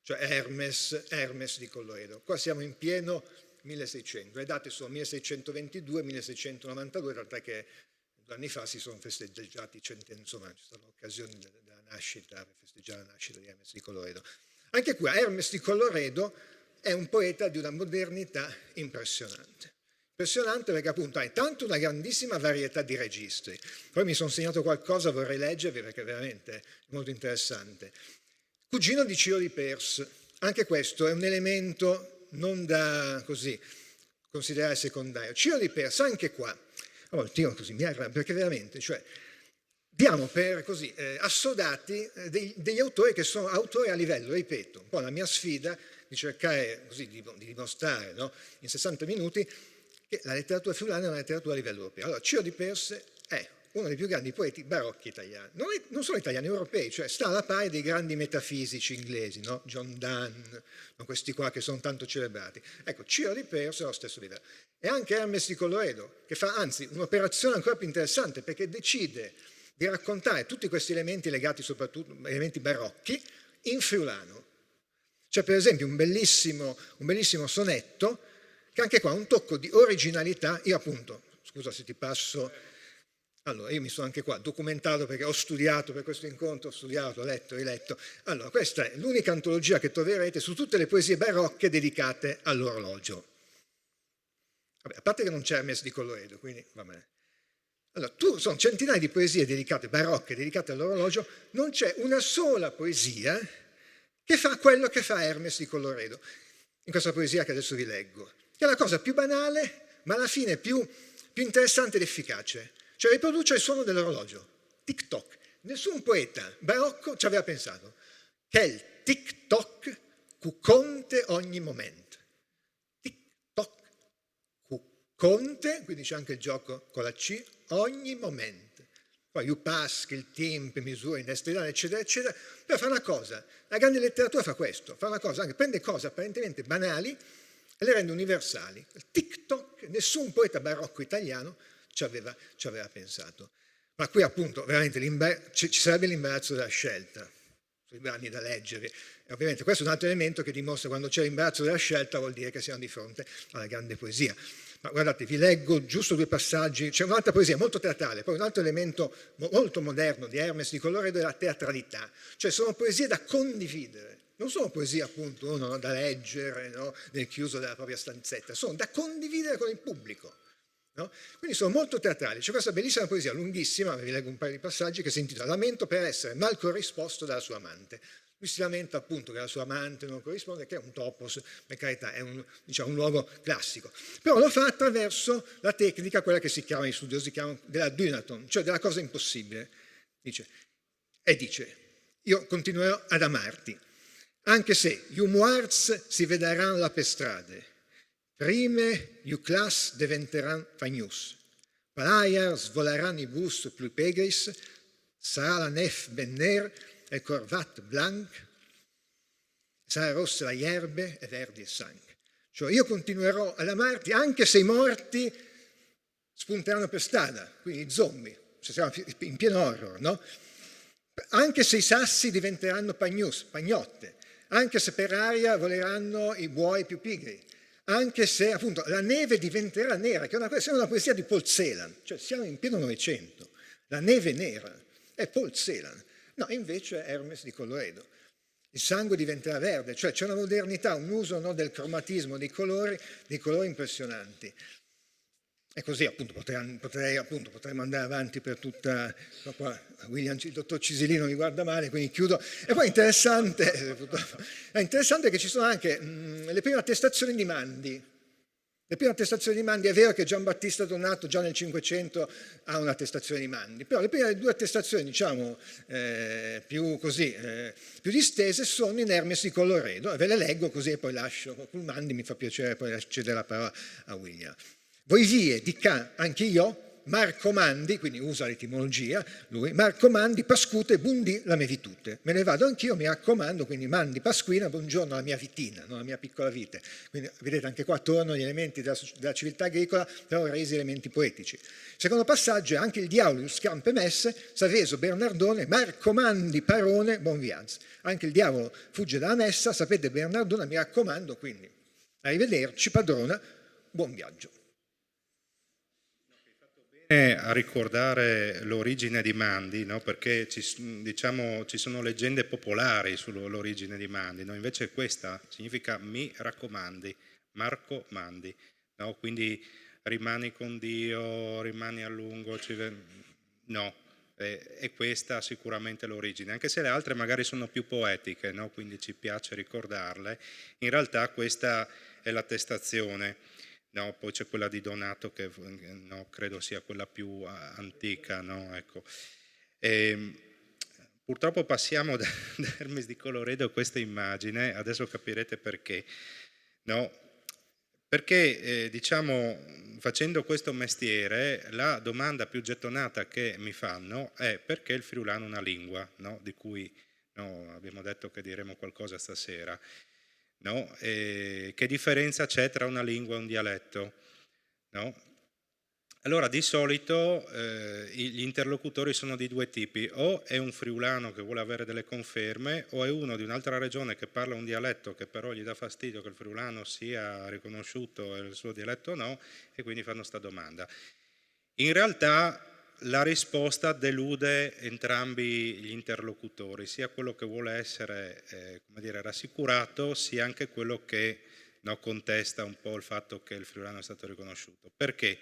cioè Hermes di Colloredo. Qua siamo in pieno 1600, le date sono 1622-1692, tant'è che 2 anni fa si sono festeggiati centenni, insomma ci sono occasioni della nascita, per festeggiare la nascita di Hermes di Colloredo. Anche qui Hermes di Colloredo è un poeta di una modernità impressionante. Impressionante perché appunto ha tanto una grandissima varietà di registri. Poi mi sono segnato qualcosa, vorrei leggervi perché è veramente molto interessante. Cugino di Ciro di Pers, anche questo è un elemento non da così considerare secondario. Ciro di Pers, anche qua, così mi arrabbio perché veramente, cioè diamo per così assodati degli autori che sono autori a livello, ripeto, un po' la mia sfida di cercare così di dimostrare in 60 minuti che la letteratura friulana è una letteratura a livello europeo. Allora, Ciro di Pers è uno dei più grandi poeti barocchi italiani, non solo italiani, europei, cioè sta alla pari dei grandi metafisici inglesi, no? John Donne, questi qua che sono tanto celebrati. Ecco, Ciro di Pers è allo stesso livello. E anche Hermes di Colloredo, che fa anzi un'operazione ancora più interessante perché decide di raccontare tutti questi elementi legati soprattutto a elementi barocchi in friulano. C'è per esempio un bellissimo sonetto che anche qua ha un tocco di originalità. Io appunto, scusa se ti passo, allora io mi sono anche qua documentato perché ho studiato per questo incontro, ho letto, riletto. Allora questa è l'unica antologia che troverete su tutte le poesie barocche dedicate all'orologio. Vabbè, a parte che non c'è Hermes di Colloredo, quindi va bene. Allora, sono centinaia di poesie barocche dedicate all'orologio, non c'è una sola poesia che fa quello che fa Hermes di Colloredo, in questa poesia che adesso vi leggo, che è la cosa più banale, ma alla fine più interessante ed efficace, cioè riproduce il suono dell'orologio, tic-toc. Nessun poeta barocco ci aveva pensato che il tic-toc cu conte ogni momento. Tic-toc cu conte, quindi c'è anche il gioco con la C, ogni momento. poi UPass, il TIMP, misure in destra, eccetera, eccetera, però fa una cosa, la grande letteratura fa questo, fa una cosa, anche prende cose apparentemente banali e le rende universali. Il TikTok, nessun poeta barocco italiano ci aveva pensato. Ma qui appunto veramente ci sarebbe l'imbarazzo della scelta, sui brani da leggere. E ovviamente questo è un altro elemento che dimostra che quando c'è l'imbarazzo della scelta vuol dire che siamo di fronte alla grande poesia. Ma guardate, vi leggo giusto 2 passaggi, c'è un'altra poesia molto teatrale, poi un altro elemento molto moderno di Hermes di Colloredo è la teatralità, cioè sono poesie da condividere, non sono poesie appunto uno da leggere, no? Nel chiuso della propria stanzetta, sono da condividere con il pubblico. No? Quindi sono molto teatrali. C'è questa bellissima poesia lunghissima, vi leggo un paio di passaggi, che si intitola Lamento per essere mal corrisposto dalla sua amante. Lui si lamenta appunto che la sua amante non corrisponde, che è un topos, per carità, è un luogo classico. Però lo fa attraverso la tecnica, quella che gli studiosi chiamano della Dunaton, cioè della cosa impossibile. Dice, io continuerò ad amarti, anche se gli umuards si vedranno là per strade, prime gli class diventeranno fagnus, palaiar svolaranno i bus plus pegris, sarà la nef benner e corvat blanc, sarà rossa la ierbe e verdi il sangue. Cioè io continuerò ad amarti anche se i morti spunteranno per strada, quindi i zombie, cioè siamo in pieno horror, no? Anche se i sassi diventeranno pagnotte, anche se per aria voleranno i buoi più pigri, anche se appunto la neve diventerà nera, che è una poesia di Paul Celan, cioè siamo in pieno Novecento, la neve nera è Paul Celan, no, invece è Hermes di Colloredo. Il sangue diventerà verde, cioè c'è una modernità, un uso, no, del cromatismo, dei colori impressionanti. E così appunto potrei andare avanti per tutta. No, qua, il dottor Cisilino mi guarda male, quindi chiudo. E poi è interessante che ci sono anche le prime attestazioni di Mandi. Le prime attestazioni di Mandi, è vero che Giambattista Donato già nel 500 ha un'attestazione di Mandi, però le prime 2 attestazioni, diciamo, più distese sono in Hermes di Colloredo, e ve le leggo così e poi lascio. Con Mandi mi fa piacere poi cedere la parola a William. Voi vie di ca anche io, Marco Mandi, quindi usa l'etimologia, lui, Marco Mandi, pascute, bundi la mia vitute. Me ne vado anch'io, mi raccomando, quindi Mandi, Pasquina, buongiorno alla mia vitina, non alla mia piccola vite. Quindi vedete anche qua tornano gli elementi della civiltà agricola, però resi elementi poetici. Secondo passaggio è anche il diavolo, scampe messe, Saveso, Bernardone, Marco Mandi, Parone, buon viaggio. Anche il diavolo fugge dalla messa, sapete Bernardone, mi raccomando, quindi arrivederci, padrona, buon viaggio. A ricordare l'origine di Mandi, no? Perché ci sono leggende popolari sull'origine di Mandi, no? Invece questa significa mi raccomandi, Marco Mandi, no? Quindi rimani con Dio, rimani a lungo, no, è questa sicuramente l'origine, anche se le altre magari sono più poetiche, no? Quindi ci piace ricordarle. In realtà questa è l'attestazione. No, poi c'è quella di Donato che no, credo sia quella più antica, no? Ecco. Purtroppo passiamo da Hermes di Colloredo a questa immagine, adesso capirete perché. No? Perché diciamo, facendo questo mestiere, la domanda più gettonata che mi fanno è perché il friulano è una lingua, no? Di cui abbiamo detto che diremo qualcosa stasera. No? Che differenza c'è tra una lingua e un dialetto? No? Allora, di solito gli interlocutori sono di 2 tipi, o è un friulano che vuole avere delle conferme, o è uno di un'altra regione che parla un dialetto che però gli dà fastidio che il friulano sia riconosciuto e il suo dialetto no, e quindi fanno sta domanda. In realtà la risposta delude entrambi gli interlocutori, sia quello che vuole essere rassicurato, sia anche quello che contesta un po' il fatto che il friulano è stato riconosciuto. Perché?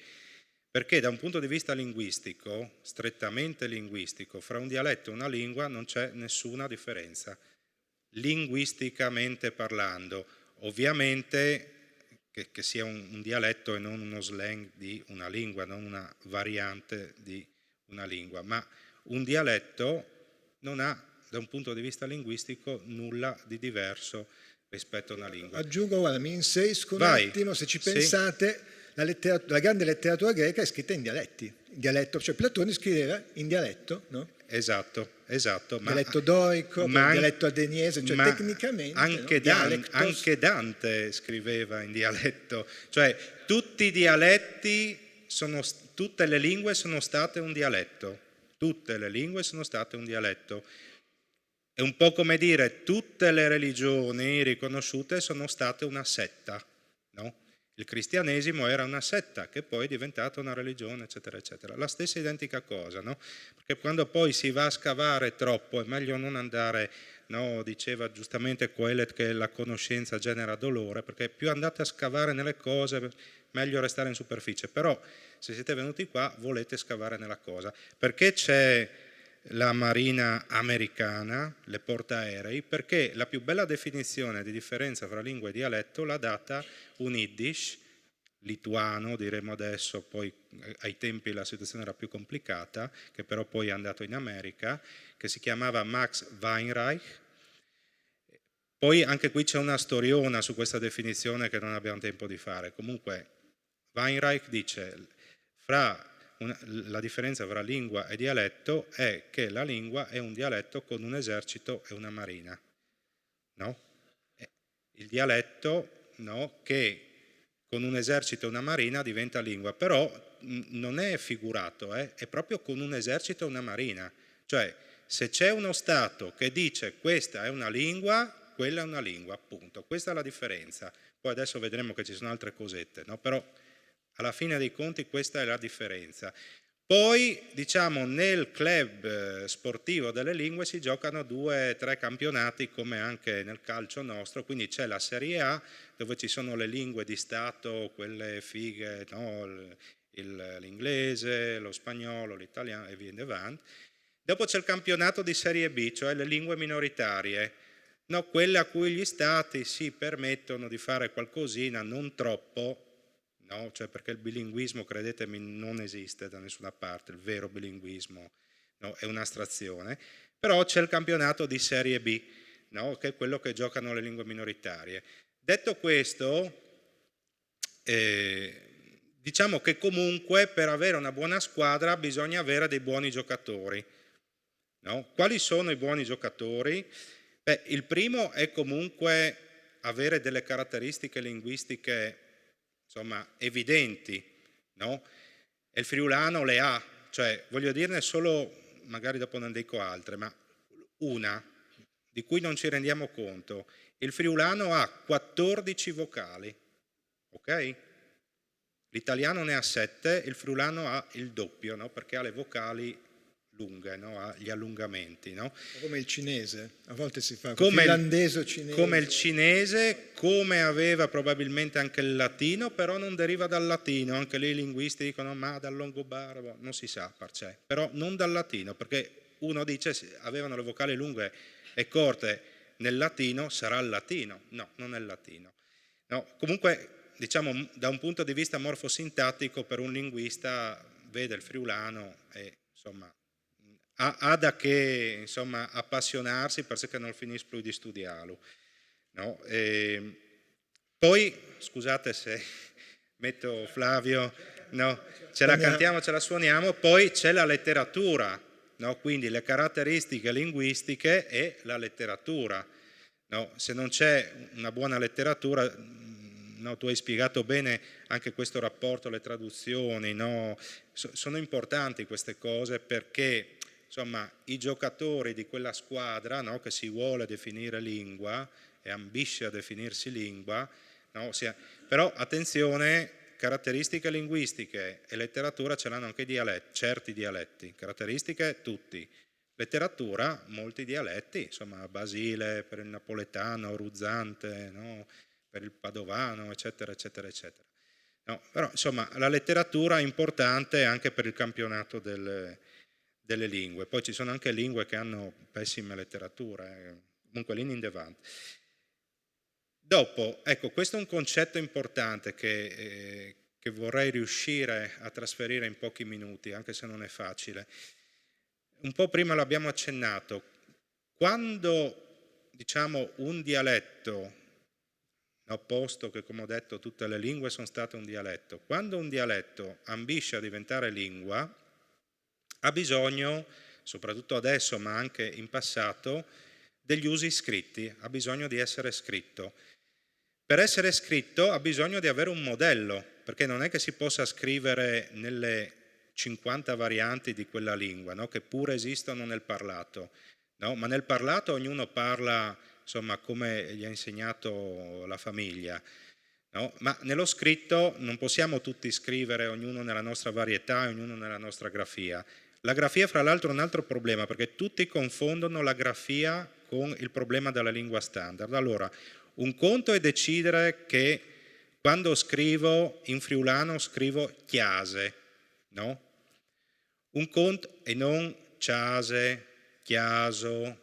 Perché da un punto di vista linguistico, strettamente linguistico, fra un dialetto e una lingua non c'è nessuna differenza, linguisticamente parlando. Ovviamente che sia un dialetto e non uno slang di una lingua, non una variante di una lingua, ma un dialetto non ha da un punto di vista linguistico nulla di diverso rispetto a una lingua. Aggiungo, guarda, mi inserisco un attimo, se ci pensate, la grande letteratura greca è scritta in dialetti. In dialetto, cioè Platone scriveva in dialetto, no? Esatto. Dialetto dorico, dialetto ateniese, cioè tecnicamente anche, no? anche Dante scriveva in dialetto, cioè tutti i dialetti tutte le lingue sono state un dialetto, tutte le lingue sono state un dialetto. È un po' come dire tutte le religioni riconosciute sono state una setta, no? Il cristianesimo era una setta che poi è diventata una religione, eccetera, eccetera. La stessa identica cosa, no? Perché quando poi si va a scavare troppo è meglio non andare, no? Diceva giustamente Coelet che la conoscenza genera dolore, perché più andate a scavare nelle cose, meglio restare in superficie. Però se siete venuti qua volete scavare nella cosa. Perché c'è la marina americana, le portaerei, perché la più bella definizione di differenza fra lingua e dialetto l'ha data un Yiddish, lituano diremmo adesso, poi ai tempi la situazione era più complicata, che però poi è andato in America, che si chiamava Max Weinreich. Poi anche qui c'è una storiona su questa definizione che non abbiamo tempo di fare. Comunque Weinreich dice la differenza tra lingua e dialetto è che la lingua è un dialetto con un esercito e una marina, no? Il dialetto, no, che con un esercito e una marina diventa lingua, però non è figurato, è proprio con un esercito e una marina. Cioè, se c'è uno Stato che dice questa è una lingua, quella è una lingua, appunto. Questa è la differenza. Poi adesso vedremo che ci sono altre cosette, no? Però alla fine dei conti questa è la differenza. Poi, diciamo, nel club sportivo delle lingue si giocano 2 o 3 campionati come anche nel calcio nostro, quindi c'è la Serie A dove ci sono le lingue di Stato, quelle fighe, no? L'inglese, lo spagnolo, l'italiano e via avanti. Dopo c'è il campionato di Serie B, cioè le lingue minoritarie, no? Quelle a cui gli stati si permettono di fare qualcosina, non troppo, no? Cioè perché il bilinguismo, credetemi, non esiste da nessuna parte, il vero bilinguismo, no? È un'astrazione, però c'è il campionato di Serie B, no? Che è quello che giocano le lingue minoritarie. Detto questo, diciamo che comunque per avere una buona squadra bisogna avere dei buoni giocatori, no? Quali sono i buoni giocatori? Beh, il primo è comunque avere delle caratteristiche linguistiche, insomma, evidenti, no? E il friulano le ha, cioè voglio dirne solo, magari dopo non dico altre, ma una di cui non ci rendiamo conto. Il friulano ha 14 vocali, ok? L'italiano ne ha 7, il friulano ha il doppio, no? Perché ha le vocali lunghe, no? Ha gli allungamenti, no? Come il cinese, a volte si fa come finlandese o cinese. Come il cinese, come aveva probabilmente anche il latino, però non deriva dal latino, anche lì i linguisti dicono ma dal longobardo, non si sa perché, però non dal latino, perché uno dice avevano le vocali lunghe e corte nel latino, sarà il latino, no, non è il latino. No, comunque diciamo da un punto di vista morfosintattico per un linguista vede il friulano e insomma ha da che insomma appassionarsi perché non finisce più di studiarlo, no? Poi scusate se metto Flavio, no? Ce la cantiamo, ce la suoniamo, poi c'è la letteratura, no? Quindi le caratteristiche linguistiche e la letteratura, no? Se non c'è una buona letteratura, no, tu hai spiegato bene anche questo rapporto, le traduzioni, no? Sono importanti queste cose perché insomma i giocatori di quella squadra, no, che si vuole definire lingua e ambisce a definirsi lingua, no, però attenzione, caratteristiche linguistiche e letteratura ce l'hanno anche certi dialetti, caratteristiche tutti, letteratura molti dialetti, insomma Basile per il napoletano, Ruzzante, no, per il padovano, eccetera, eccetera, eccetera. No, però insomma la letteratura è importante anche per il campionato delle lingue. Poi ci sono anche lingue che hanno pessime letterature, comunque in Indevant. Dopo, ecco, questo è un concetto importante che vorrei riuscire a trasferire in pochi minuti, anche se non è facile. Un po' prima l'abbiamo accennato. Quando, diciamo, un dialetto no? Posto che, come ho detto, tutte le lingue sono state un dialetto. Quando un dialetto ambisce a diventare lingua, ha bisogno, soprattutto adesso ma anche in passato, degli usi scritti, ha bisogno di essere scritto. Per essere scritto ha bisogno di avere un modello, perché non è che si possa scrivere nelle 50 varianti di quella lingua, no? Che pure esistono nel parlato, no? Ma nel parlato ognuno parla, insomma, come gli ha insegnato la famiglia, no? Ma nello scritto non possiamo tutti scrivere ognuno nella nostra varietà, ognuno nella nostra grafia. La grafia, fra l'altro, è un altro problema, perché tutti confondono la grafia con il problema della lingua standard. Allora, un conto è decidere che quando scrivo in friulano scrivo chiase, no? Un conto, e non ciase, chiaso,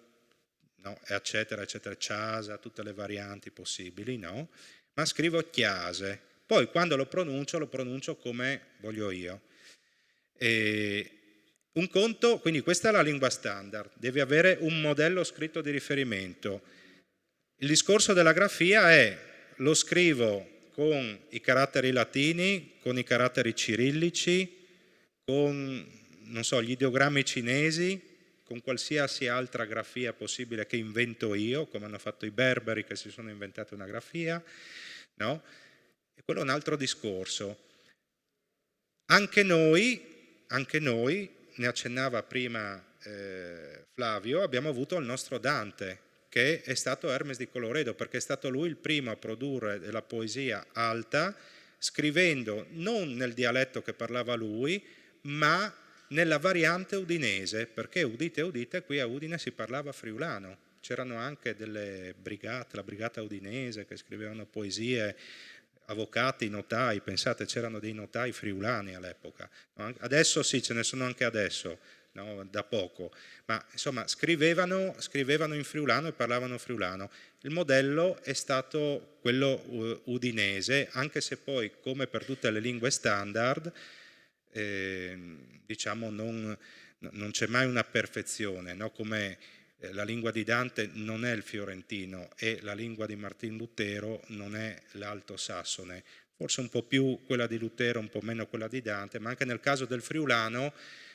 no? Eccetera, eccetera, ciasa, tutte le varianti possibili, no? Ma scrivo chiase. Poi quando lo pronuncio come voglio io. Un conto, quindi questa è la lingua standard, deve avere un modello scritto di riferimento. Il discorso della grafia è: lo scrivo con i caratteri latini, con i caratteri cirillici, con, non so, gli ideogrammi cinesi, con qualsiasi altra grafia possibile che invento io, come hanno fatto i berberi che si sono inventati una grafia, no? E quello è un altro discorso. Anche noi, ne accennava prima Flavio, abbiamo avuto il nostro Dante, che è stato Hermes di Colloredo, perché è stato lui il primo a produrre della poesia alta, scrivendo non nel dialetto che parlava lui, ma nella variante udinese, perché udite, qui a Udine si parlava friulano. C'erano anche delle brigate, la brigata udinese, che scrivevano poesie, avvocati, notai, pensate, c'erano dei notai friulani all'epoca. Adesso sì, ce ne sono anche adesso, no? Da poco, ma insomma scrivevano in friulano e parlavano friulano. Il modello è stato quello udinese, anche se poi, come per tutte le lingue standard, diciamo non c'è mai una perfezione, no? Come la lingua di Dante non è il fiorentino e la lingua di Martin Lutero non è l'alto sassone, forse un po' più quella di Lutero, un po' meno quella di Dante, ma anche nel caso del friulano,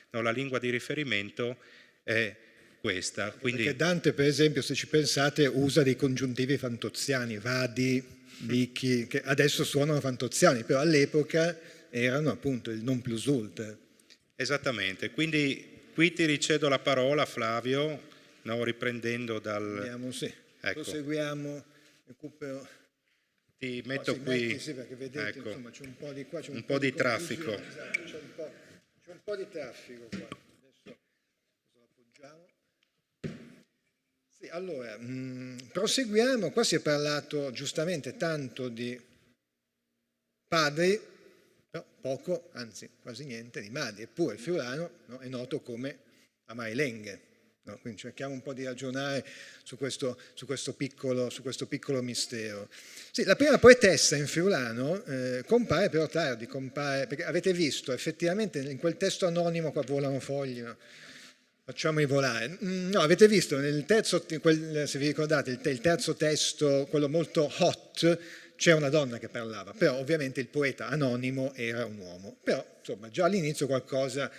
no, la lingua di riferimento è questa. Quindi... Perché Dante, per esempio, se ci pensate, usa dei congiuntivi fantoziani, vadi, vichi, che adesso suonano fantoziani, però all'epoca erano appunto il non plus ultra. Esattamente, quindi qui ti ricedo la parola, Flavio, no, riprendendo dal... Andiamo, sì. Ecco. Proseguiamo, recupero... Ti metto qui, metti, sì, perché vedete, ecco, insomma, c'è un po' di qua, c'è un po' di traffico. Esatto, c'è un po' di traffico qua. Adesso lo appoggiamo. Sì, allora, proseguiamo. Qua si è parlato giustamente tanto di padri, però poco, anzi quasi niente, di madri. Eppure il friulano, no, è noto come amarilenghe. No, quindi cerchiamo un po' di ragionare su questo piccolo mistero. Sì, la prima poetessa in friulano compare però tardi, perché avete visto effettivamente in quel testo anonimo, qua volano fogli, no? Facciamoli volare. No, avete visto nel terzo, se vi ricordate, il terzo testo, quello molto hot, c'è una donna che parlava, però ovviamente il poeta anonimo era un uomo. Però insomma già all'inizio qualcosa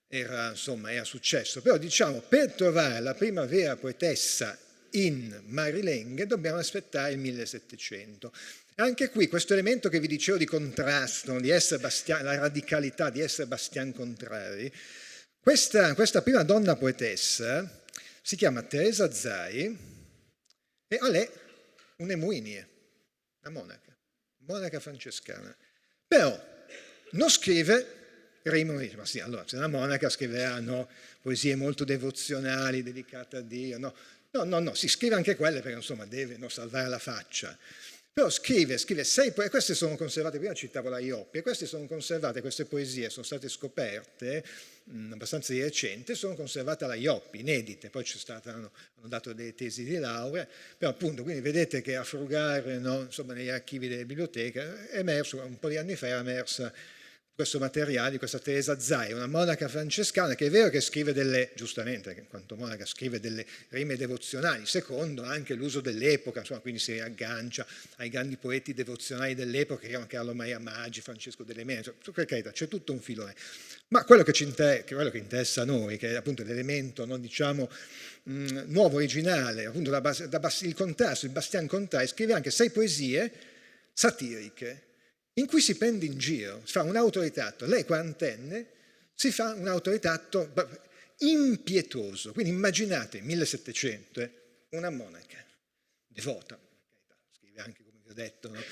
era successo. Però diciamo, per trovare la prima vera poetessa in marilenghe dobbiamo aspettare il 1700. Anche qui questo elemento che vi dicevo di contrasto, di essere la radicalità di essere Bastian Contrari, questa prima donna poetessa si chiama Teresa Zai e a lei un'emuinie, una monaca francescana. Però non scrive Raymond dice, ma sì, allora se una monaca scriverà poesie molto devozionali, dedicate a Dio, no, si scrive anche quelle perché insomma deve salvare la faccia. Però scrive 6 poesie, queste sono conservate, prima citavo la Ioppi, e queste sono conservate, queste poesie sono state scoperte abbastanza di recente, sono conservate alla Ioppi, inedite, poi hanno dato delle tesi di laurea, però appunto, quindi vedete che a frugare negli archivi delle biblioteche è emerso, un po' di anni fa era emersa questo materiale di questa Teresa Zai, una monaca francescana che è vero che scrive giustamente, che in quanto monaca scrive delle rime devozionali, secondo anche l'uso dell'epoca, insomma, quindi si aggancia ai grandi poeti devozionali dell'epoca, che erano Carlo Maria Maggi, Francesco delle Mene, per carità, c'è tutto un filone. Ma quello che interessa a noi, che è appunto l'elemento, non diciamo, nuovo, originale, appunto il contrasto, il Bastian Contrai, scrive anche 6 poesie satiriche, in cui si prende in giro, si fa un autoritratto, lei quarantenne, si fa un autoritratto impietoso, quindi immaginate, 1700, una monaca devota, scrive anche, come vi ho detto, no?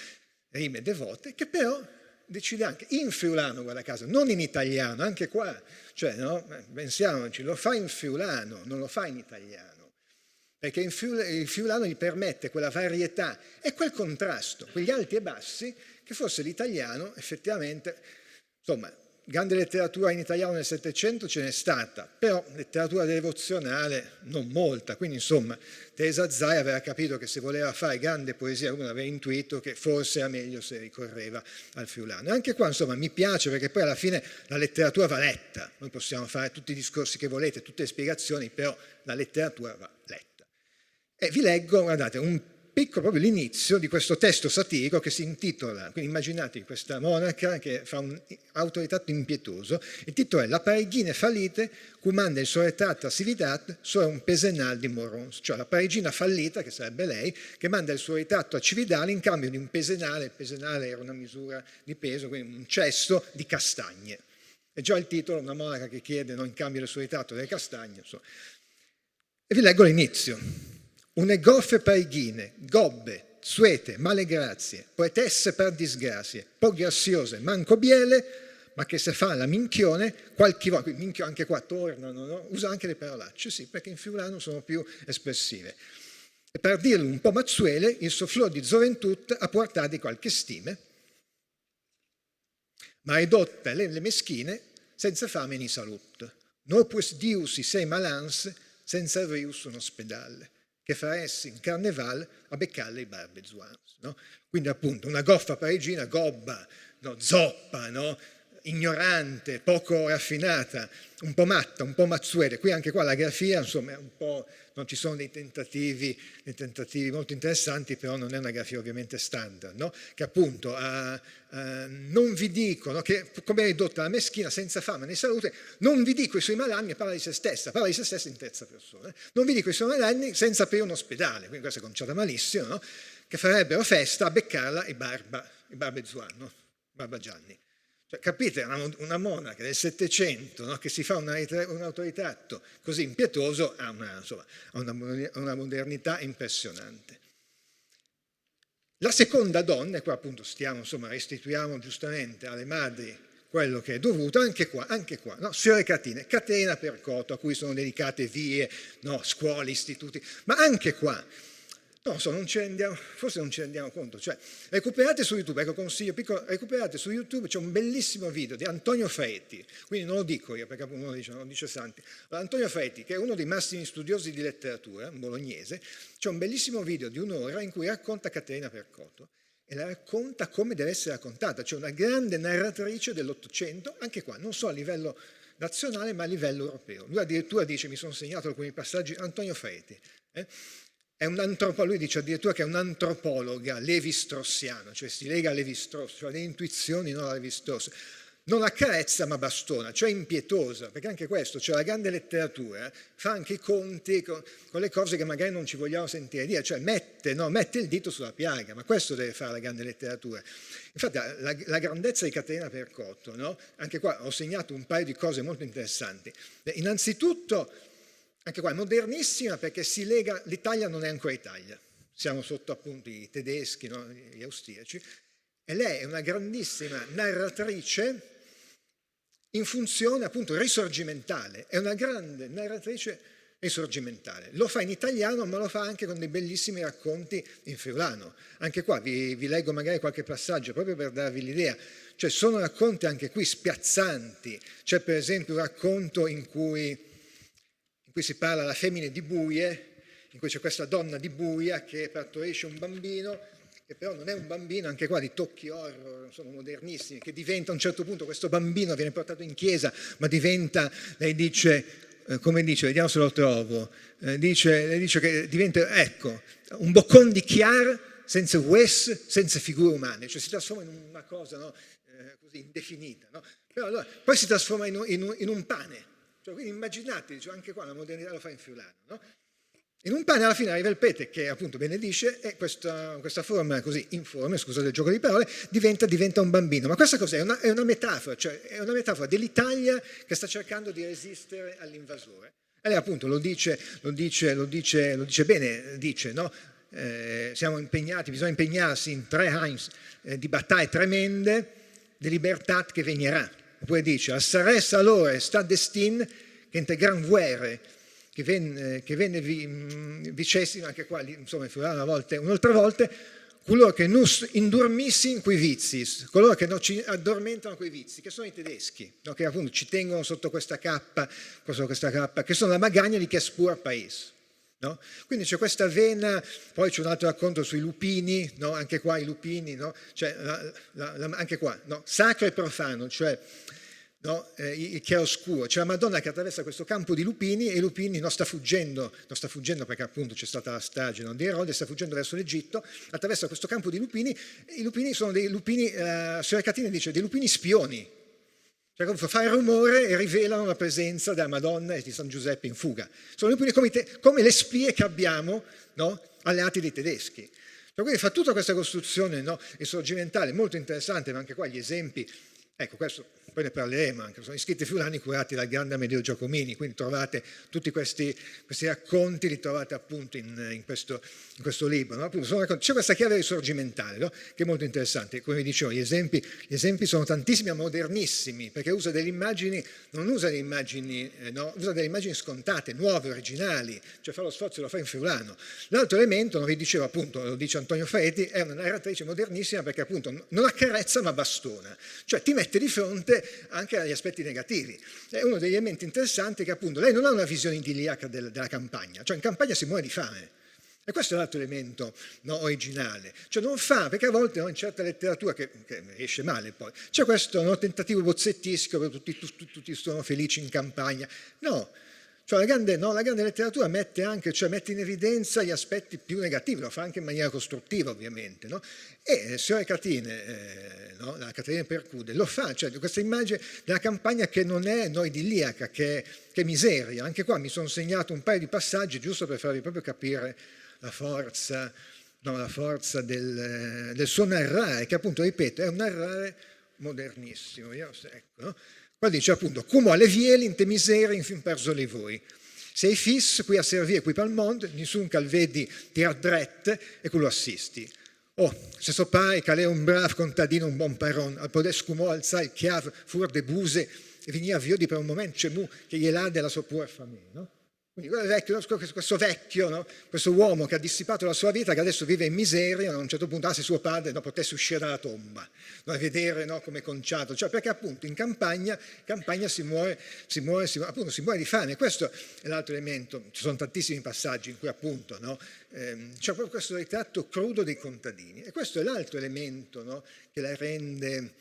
Rime devote, che però decide anche in friulano, guarda caso, non in italiano, anche qua, cioè, no? Pensiamoci, lo fa in friulano, non lo fa in italiano, perché il friulano gli permette quella varietà e quel contrasto, quegli alti e bassi, che forse l'italiano effettivamente, insomma, grande letteratura in italiano nel Settecento ce n'è stata, però letteratura devozionale non molta, quindi insomma Teresa Zai aveva capito che se voleva fare grande poesia uno aveva intuito che forse era meglio se ricorreva al friulano. E anche qua insomma mi piace perché poi alla fine la letteratura va letta, noi possiamo fare tutti i discorsi che volete, tutte le spiegazioni, però la letteratura va letta. E vi leggo, guardate, un piccolo proprio l'inizio di questo testo satirico che si intitola, quindi immaginatevi questa monaca che fa un autoritratto impietoso, il titolo è La pareghina fallite comanda il suo ritratto a Civitat su un pesenal di Morons, cioè la parigina fallita, che sarebbe lei, che manda il suo ritratto a Cividale in cambio di un pesenale, il pesenale era una misura di peso, quindi un cesto di castagne. È già il titolo, una monaca che chiede in cambio del suo ritratto delle castagne. Insomma. E vi leggo l'inizio. Une goffe parighine, gobbe, suete, male grazie, poetesse per disgrazie, po' graziose, manco biele, ma che se fa la minchione, qualche volta, minchio anche qua tornano, no? Usa anche le parolacce, sì, perché in friulano sono più espressive. E per dirlo un po' mazzuele, il suo flor di gioventù ha portato qualche stime, ma ridotte le meschine, senza fame ni salute. No pues dius i sei malans, senza rius un ospedale, che faresti in carneval a beccalle i barbezuans. No? Quindi appunto una goffa parigina, gobba, no? Zoppa, no? Ignorante, poco raffinata, un po' matta, un po' mazzuele. Qui anche qua la grafia, insomma, è un po', non ci sono dei tentativi molto interessanti, però non è una grafia ovviamente standard, no? Che appunto non vi dicono, che come è ridotta la meschina, senza fame né salute, non vi dico i suoi malanni, parla di se stessa in terza persona. Non vi dico i suoi malanni senza aprire un ospedale, quindi questa è conciata malissimo, no? Che farebbero festa a beccarla i barbezuan, no? Barbagianni. Capite, una monaca del Settecento, no, che si fa un autoritratto così impietoso ha una modernità impressionante. La seconda donna, e qua appunto restituiamo giustamente alle madri quello che è dovuto, anche qua, no? Fiore Caterina Percotto, a cui sono dedicate vie, no, scuole, istituti, ma anche qua, forse non ce ne rendiamo conto, cioè recuperate su YouTube, ecco consiglio piccolo, recuperate su YouTube, c'è un bellissimo video di Antonio Freti, quindi non lo dico io perché uno dice, non lo dice Santi, ma Antonio Freti, che è uno dei massimi studiosi di letteratura, un bolognese, c'è un bellissimo video di un'ora in cui racconta Caterina Percotto e la racconta come deve essere raccontata, cioè una grande narratrice dell'Ottocento, anche qua, non solo a livello nazionale ma a livello europeo. Lui addirittura dice, mi sono segnato alcuni passaggi, Antonio Freti, lui dice addirittura che è un'antropologa levi-strossiana, cioè si lega a Levi-Strauss, cioè le intuizioni non a Levi-Strauss. Non accarezza ma bastona, cioè impietosa, perché anche questo, cioè la grande letteratura fa anche i conti con le cose che magari non ci vogliamo sentire dire, cioè mette il dito sulla piaga, ma questo deve fare la grande letteratura. Infatti la grandezza di Caterina Percotto, no? Anche qua ho segnato un paio di cose molto interessanti. Innanzitutto, anche qua è modernissima perché si lega, l'Italia non è ancora Italia, siamo sotto appunto i tedeschi, no? Gli austriaci, e lei è una grandissima narratrice in funzione appunto risorgimentale, è una grande narratrice risorgimentale, lo fa in italiano ma lo fa anche con dei bellissimi racconti in friulano. Anche qua vi leggo magari qualche passaggio proprio per darvi l'idea, cioè sono racconti anche qui spiazzanti, c'è per esempio un racconto in cui si parla della femmine di Buie, in cui c'è questa donna di Buia che partorisce un bambino che però non è un bambino, anche qua di tocchi horror, sono modernissimi, che diventa a un certo punto, questo bambino viene portato in chiesa, ma diventa, lei dice, come dice, vediamo se lo trovo, lei dice che diventa, ecco, un boccon di chiar, senza Wes, senza figure umane, cioè si trasforma in una cosa, no? Così indefinita, no? Però allora, poi si trasforma in un pane, cioè, quindi immaginate, cioè, anche qua la modernità lo fa in friulano, no? In un pane alla fine arriva il prete che appunto benedice e questa forma così informe, scusate il gioco di parole, diventa un bambino. Ma questa cos'è? È una metafora, cioè è una metafora dell'Italia che sta cercando di resistere all'invasore. E lei appunto lo dice bene, dice, no? Siamo impegnati, bisogna impegnarsi in 3 anni di battaglie tremende, di libertà che venirà. Oppure dice, a Sarès allora sta destin che in te gran guerre, che venne vicessimo, anche qua, insomma, un'altra volta, coloro che nus indormissi in quei vizi, coloro che non ci addormentano quei vizi, che sono i tedeschi, no? Che appunto ci tengono sotto questa cappa, che sono la magagna di chi espura il paese. No? Quindi c'è questa vena, poi c'è un altro racconto sui lupini, no? Anche qua i lupini, no? Cioè, anche qua, no? Sacro e profano, cioè no? Il chiaroscuro, c'è la Madonna che attraversa questo campo di lupini e i lupini non sta fuggendo perché appunto c'è stata la strage, no? Di Erode, sta fuggendo verso l'Egitto, attraversa questo campo di lupini, e i lupini sono dei lupini, Signora Catini dice, dei lupini spioni, cioè fa il rumore e rivelano la presenza della Madonna e di San Giuseppe in fuga. Sono lupini come le spie che abbiamo, no? Alleati dei tedeschi. Cioè, quindi fa tutta questa costruzione, no? Risorgimentale, molto interessante, ma anche qua gli esempi. Ecco, questo poi ne parleremo anche, sono scritti friulani curati dal grande Amedeo Giacomini, quindi trovate tutti questi racconti, li trovate appunto in questo libro. No? Appunto, c'è questa chiave risorgimentale, no? Che è molto interessante. Come vi dicevo, gli esempi sono tantissimi e modernissimi, perché usa delle immagini, non usa delle immagini, no? Usa delle immagini scontate, nuove, originali, cioè fa lo sforzo e lo fa in friulano. L'altro elemento, non vi dicevo appunto, lo dice Antonio Faeti, è una narratrice modernissima perché appunto non accarezza ma bastona, cioè ti mette di fronte anche agli aspetti negativi. È uno degli elementi interessanti che appunto lei non ha una visione idilliaca della campagna, cioè in campagna si muore di fame. E questo è l'altro elemento, no, originale. Cioè non fa, perché a volte, no, in certa letteratura, che esce male poi, c'è questo, no, tentativo bozzettisco, tutti sono felici in campagna. No. Cioè la grande letteratura mette in evidenza gli aspetti più negativi, lo fa anche in maniera costruttiva ovviamente, no? E Signora Catine, no? La Caterina Percude lo fa, cioè questa immagine della campagna che non è idilliaca, che è miseria. Anche qua mi sono segnato un paio di passaggi giusto per farvi proprio capire la forza del suo narrare, che appunto, ripeto, è un narrare modernissimo. Ecco, no? Qua dice appunto, come alle vieli in te miseria in fin perso le voi. Sei fis qui a servire qui pel mondo, nessun cal vedi tirar dret e quello assisti. Oh, se so pai che è un bravo contadino, un buon paron, al poder scumò alzare il chiave fur de buse e venia viodi per un momento c'è mu che gliel'ha della sua pura famiglia, no? Quindi questo vecchio, no? Questo uomo che ha dissipato la sua vita, che adesso vive in miseria, a un certo punto, se suo padre non potesse uscire dalla tomba, no? A vedere, no, come conciato, cioè perché appunto in campagna si muore di fame. Questo è l'altro elemento. Ci sono tantissimi passaggi in cui appunto, no, c'è proprio questo ritratto crudo dei contadini, e questo è l'altro elemento, no, che la rende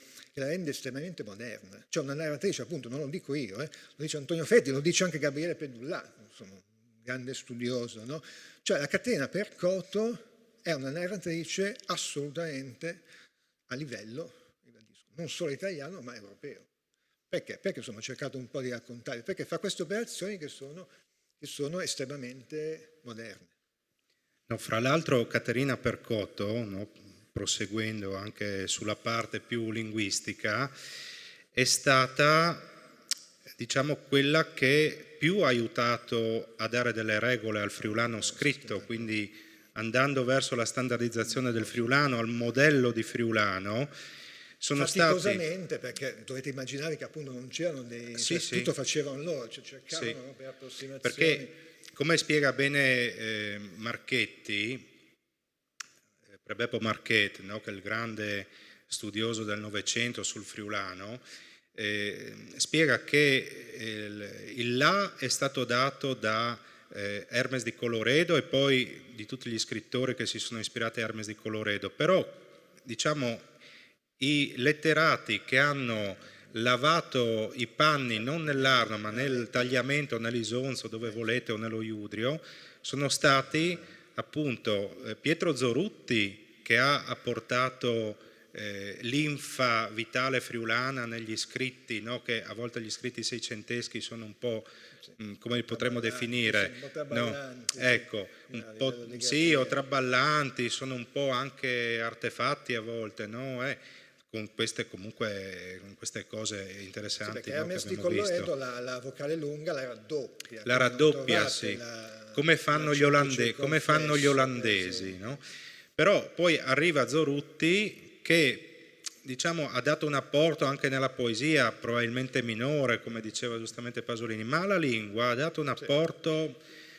estremamente moderna. C'è una narratrice, appunto, non lo dico io, lo dice Antonio Fetti, lo dice anche Gabriele Pedullà, insomma, un grande studioso, no? Cioè la Caterina Percoto è una narratrice assolutamente a livello, non solo italiano, ma europeo. Perché? Perché insomma ho cercato un po' di raccontare, perché fa queste operazioni che sono estremamente moderne. No, fra l'altro Caterina Percoto, no, proseguendo anche sulla parte più linguistica, è stata, diciamo, quella che più ha aiutato a dare delle regole al friulano scritto, quindi andando verso la standardizzazione del friulano, al modello di friulano, sono faticosamente, perché dovete immaginare che appunto non c'erano tutto facevano loro, cioè cercavano per approssimazioni. Perché, come spiega bene Marchetti, Beppo Marchetti, no, che è il grande studioso del Novecento sul friulano, spiega che il là è stato dato da Hermes di Colloredo e poi di tutti gli scrittori che si sono ispirati a Hermes di Colloredo, però diciamo i letterati che hanno lavato i panni non nell'Arno ma nel Tagliamento, nell'Isonzo, dove volete, o nello Iudrio, sono stati appunto Pietro Zorutti, che ha apportato l'infa vitale friulana negli scritti, no? Che a volte gli scritti seicenteschi sono un po' come li potremmo definire, no? Ecco, un po' sì, o traballanti, sono un po' anche artefatti a volte, no? Con queste comunque con queste cose interessanti, perché no, Hermes che di abbiamo visto. Colloredo la vocale lunga la raddoppia. La raddoppia, sì. Come fanno gli olandesi, no? Però poi arriva Zorutti che diciamo ha dato un apporto anche nella poesia, probabilmente minore, come diceva giustamente Pasolini, ma alla lingua ha dato un apporto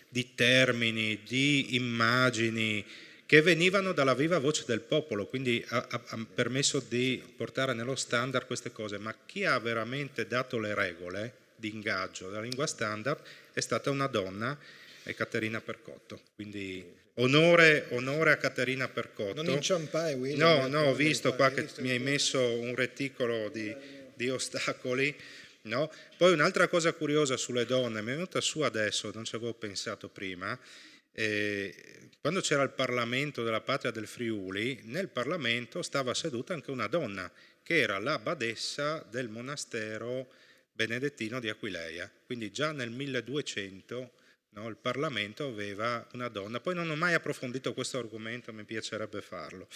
di termini, di immagini che venivano dalla viva voce del popolo, quindi ha permesso di portare nello standard queste cose, ma chi ha veramente dato le regole di ingaggio della lingua standard è stata una donna, è Caterina Percotto, quindi onore a Caterina Percotto. Non inciampare, William. No, ho visto qua che mi hai messo un reticolo di ostacoli. No? Poi un'altra cosa curiosa sulle donne, mi è venuta su adesso, non ci avevo pensato prima, quando c'era il Parlamento della Patria del Friuli, nel Parlamento stava seduta anche una donna, che era la badessa del monastero benedettino di Aquileia, quindi già nel 1200, no, il Parlamento aveva una donna. Poi non ho mai approfondito questo argomento, mi piacerebbe farlo.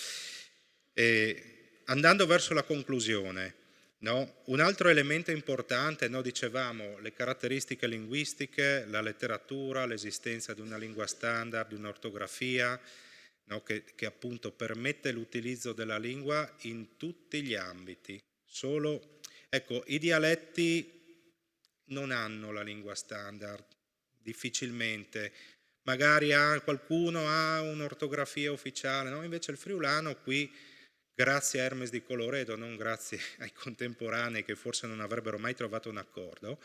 Andando verso la conclusione, no, un altro elemento importante, no, dicevamo le caratteristiche linguistiche, la letteratura, l'esistenza di una lingua standard, di un'ortografia, no, che appunto permette l'utilizzo della lingua in tutti gli ambiti. Ecco, i dialetti non hanno la lingua standard, difficilmente. Magari qualcuno ha un'ortografia ufficiale, no? Invece il friulano qui, grazie a Hermes di Colloredo, non grazie ai contemporanei che forse non avrebbero mai trovato un accordo,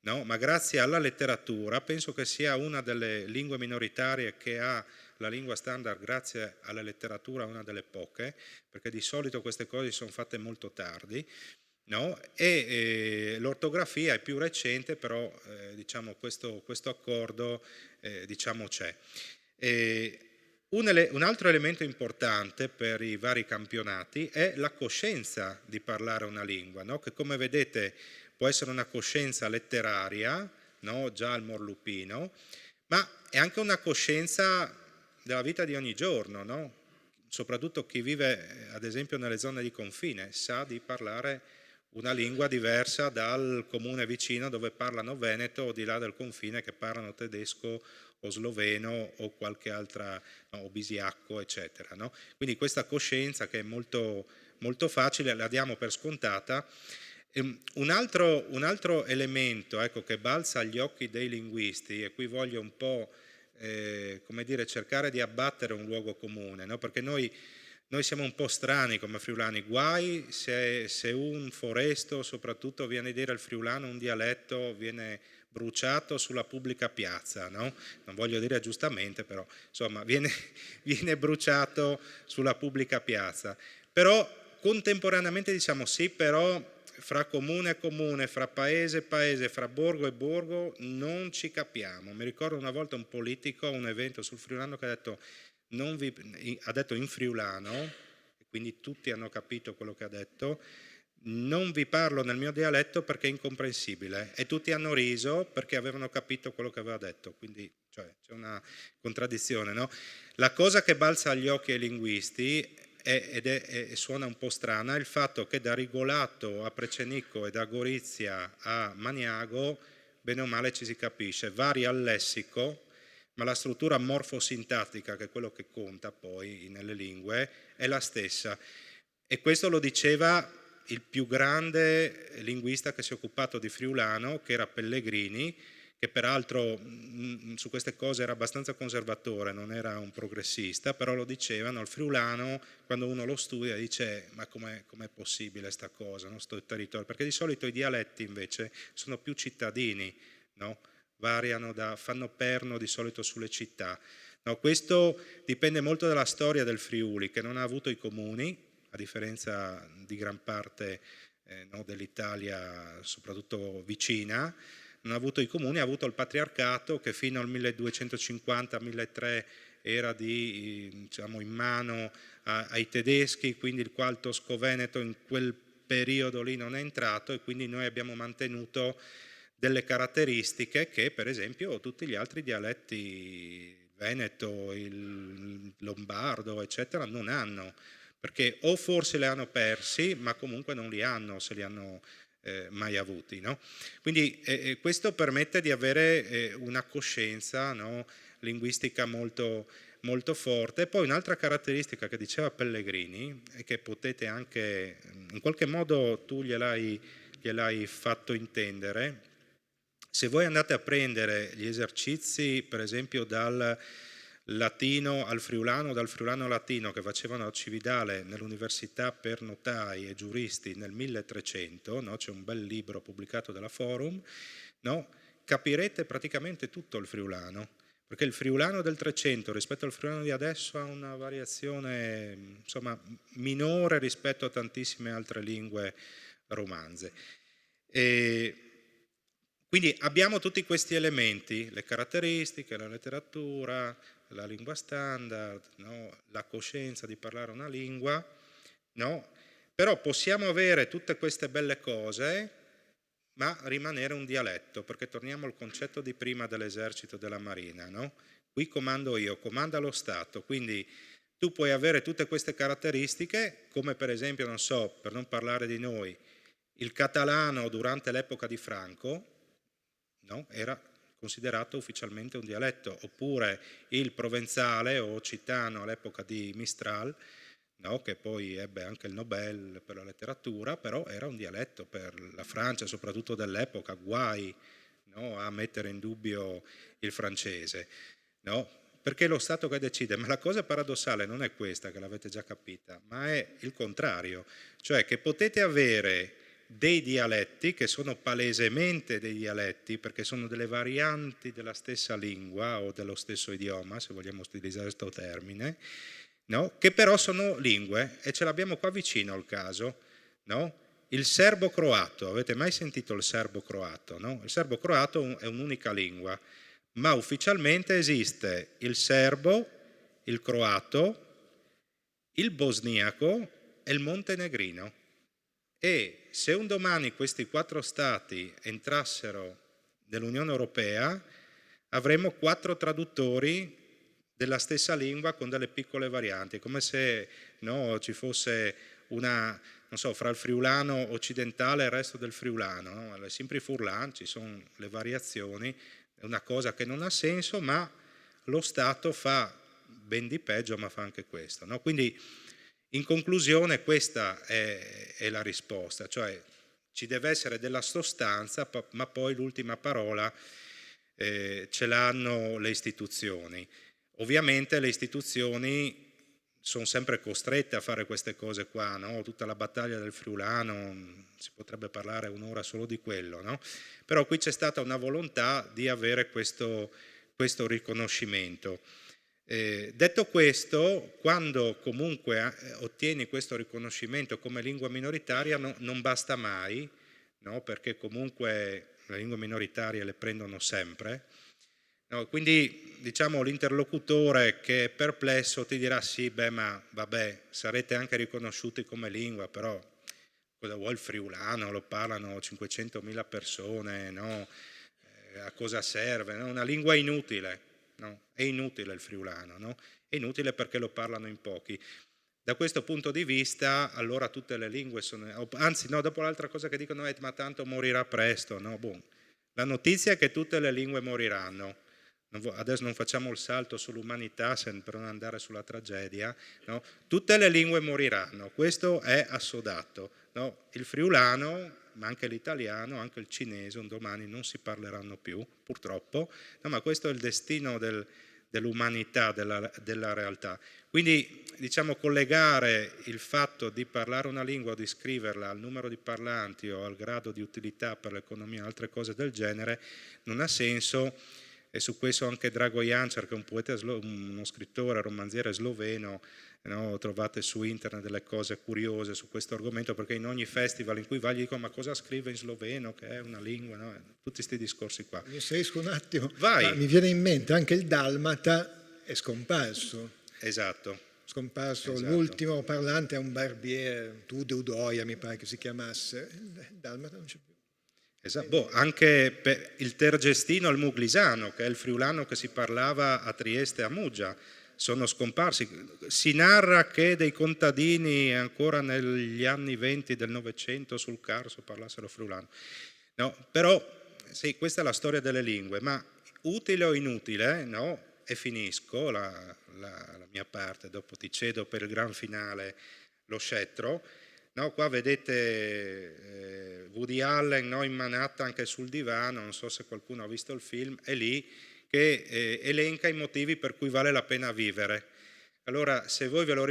no? Ma grazie alla letteratura, penso che sia una delle lingue minoritarie che ha la lingua standard grazie alla letteratura, una delle poche, perché di solito queste cose sono fatte molto tardi. No? E l'ortografia è più recente, però diciamo questo accordo diciamo c'è. Un altro elemento importante per i vari campionati è la coscienza di parlare una lingua, no? Che come vedete può essere una coscienza letteraria, no? Già al Morlupino, ma è anche una coscienza della vita di ogni giorno, no? Soprattutto chi vive ad esempio nelle zone di confine sa di parlare una lingua diversa dal comune vicino dove parlano veneto o di là del confine che parlano tedesco o sloveno o qualche altra, no, o bisiacco, eccetera. No? Quindi questa coscienza che è molto, molto facile, la diamo per scontata. Un altro elemento, ecco, che balza agli occhi dei linguisti, e qui voglio un po' come dire, cercare di abbattere un luogo comune, no? Perché noi siamo un po' strani come friulani, guai se un foresto soprattutto viene a dire al friulano un dialetto, viene bruciato sulla pubblica piazza, no? Non voglio dire giustamente, però insomma viene bruciato sulla pubblica piazza. Però contemporaneamente diciamo sì, però fra comune e comune, fra paese e paese, fra borgo e borgo non ci capiamo. Mi ricordo una volta un politico a un evento sul friulano che ha detto in friulano, quindi tutti hanno capito quello che ha detto, non vi parlo nel mio dialetto perché è incomprensibile, e tutti hanno riso perché avevano capito quello che aveva detto, quindi cioè, c'è una contraddizione, no? La cosa che balza agli occhi ai linguisti e suona un po' strana è il fatto che da Rigolato a Precenicco e da Gorizia a Maniago bene o male ci si capisce, varia il lessico, ma la struttura morfosintattica, che è quello che conta poi nelle lingue, è la stessa. E questo lo diceva il più grande linguista che si è occupato di friulano, che era Pellegrini, che peraltro su queste cose era abbastanza conservatore, non era un progressista, però lo dicevano, il friulano, quando uno lo studia, dice ma com'è possibile sta cosa, no? Sto territorio? Perché di solito i dialetti invece sono più cittadini, no? fanno perno di solito sulle città. No, questo dipende molto dalla storia del Friuli, che non ha avuto i comuni, a differenza di gran parte dell'Italia, soprattutto vicina. Non ha avuto i comuni, ha avuto il patriarcato che fino al 1250-1300 era diciamo, in mano ai tedeschi, quindi il Quarto Tosco-Veneto in quel periodo lì non è entrato, e quindi noi abbiamo mantenuto delle caratteristiche che per esempio tutti gli altri dialetti veneto, il lombardo eccetera non hanno, perché o forse li hanno persi ma comunque non li hanno, se li hanno mai avuti, no? Quindi questo permette di avere una coscienza, no, linguistica molto, molto forte. Poi un'altra caratteristica che diceva Pellegrini e che potete anche, in qualche modo tu gliel'hai fatto intendere, se voi andate a prendere gli esercizi per esempio dal latino al friulano, dal friulano al latino che facevano a Cividale nell'università per notai e giuristi nel 1300, no? C'è un bel libro pubblicato dalla Forum, no? Capirete praticamente tutto il friulano, perché il friulano del 300 rispetto al friulano di adesso ha una variazione insomma minore rispetto a tantissime altre lingue romanze. Quindi abbiamo tutti questi elementi, le caratteristiche, la letteratura, la lingua standard, no? La coscienza di parlare una lingua, no? Però possiamo avere tutte queste belle cose ma rimanere un dialetto, perché torniamo al concetto di prima dell'esercito e della marina, no? Qui comando io, comanda lo Stato, quindi tu puoi avere tutte queste caratteristiche, come per esempio, non so, per non parlare di noi, il catalano durante l'epoca di Franco, no? Era considerato ufficialmente un dialetto, oppure il provenzale o occitano all'epoca di Mistral, no? Che poi ebbe anche il Nobel per la letteratura, però era un dialetto per la Francia, soprattutto dell'epoca, guai, no? A mettere in dubbio il francese, no? Perché è lo Stato che decide, ma la cosa paradossale non è questa, che l'avete già capita, ma è il contrario, cioè che potete avere dei dialetti che sono palesemente dei dialetti perché sono delle varianti della stessa lingua o dello stesso idioma, se vogliamo utilizzare questo termine, no? Che però sono lingue, e ce l'abbiamo qua vicino al caso, no? Il serbo-croato, avete mai sentito il serbo-croato? No? Il serbo-croato è un'unica lingua, ma ufficialmente esiste il serbo, il croato, il bosniaco e il montenegrino. E se un domani questi 4 stati entrassero nell'Unione Europea, avremmo 4 traduttori della stessa lingua con delle piccole varianti, come se no, ci fosse una, non so, fra il friulano occidentale e il resto del friulano, no? Sempre furlan, ci sono le variazioni, è una cosa che non ha senso, ma lo Stato fa ben di peggio, ma fa anche questo, no? Quindi in conclusione questa è la risposta, cioè ci deve essere della sostanza, ma poi l'ultima parola ce l'hanno le istituzioni. Ovviamente le istituzioni sono sempre costrette a fare queste cose qua, no? Tutta la battaglia del friulano, si potrebbe parlare un'ora solo di quello, no? Però qui c'è stata una volontà di avere questo riconoscimento. Detto questo, quando comunque ottieni questo riconoscimento come lingua minoritaria non basta mai, no? Perché comunque le lingue minoritarie le prendono sempre, no? Quindi diciamo l'interlocutore che è perplesso ti dirà sì, beh, ma vabbè, sarete anche riconosciuti come lingua, però cosa vuoi il friulano, lo parlano 500.000 persone, no? A cosa serve? No? Una lingua inutile. No? È inutile il friulano, no? È inutile perché lo parlano in pochi. Da questo punto di vista, allora tutte le lingue sono... Anzi, no, dopo l'altra cosa che dicono è ma tanto morirà presto, no? Boh. La notizia è che tutte le lingue moriranno. Adesso non facciamo il salto sull'umanità per non andare sulla tragedia, no? Tutte le lingue moriranno, questo è assodato, no? Il friulano, ma anche l'italiano, anche il cinese un domani non si parleranno più, purtroppo, no, ma questo è il destino del dell'umanità, della realtà. Quindi, diciamo, collegare il fatto di parlare una lingua o di scriverla al numero di parlanti o al grado di utilità per l'economia o altre cose del genere non ha senso, e su questo anche Drago Jančar, che è un poeta, uno scrittore, romanziere sloveno, no? Trovate su internet delle cose curiose su questo argomento, perché in ogni festival in cui vai gli dicono ma cosa scrive in sloveno, che è una lingua, no? Tutti questi discorsi qua. Mi inserisco un attimo. Vai. Mi viene in mente anche il dalmata è scomparso. Esatto. Scomparso, Esatto. L'ultimo parlante è un barbiere, Udoia mi pare che si chiamasse, il dalmata non c'è più. Esatto. Anche il tergestino e il muglisano, che è il friulano che si parlava a Trieste e a Muggia, sono scomparsi. Si narra che dei contadini ancora negli anni 20 del Novecento sul Carso parlassero friulano. No, però sì, questa è la storia delle lingue, ma utile o inutile, no? E finisco la mia parte, dopo ti cedo per il gran finale lo scettro. No, qua vedete Woody Allen, no, in Manhattan anche sul divano, non so se qualcuno ha visto il film, è lì che elenca i motivi per cui vale la pena vivere. Allora, se voi ve lo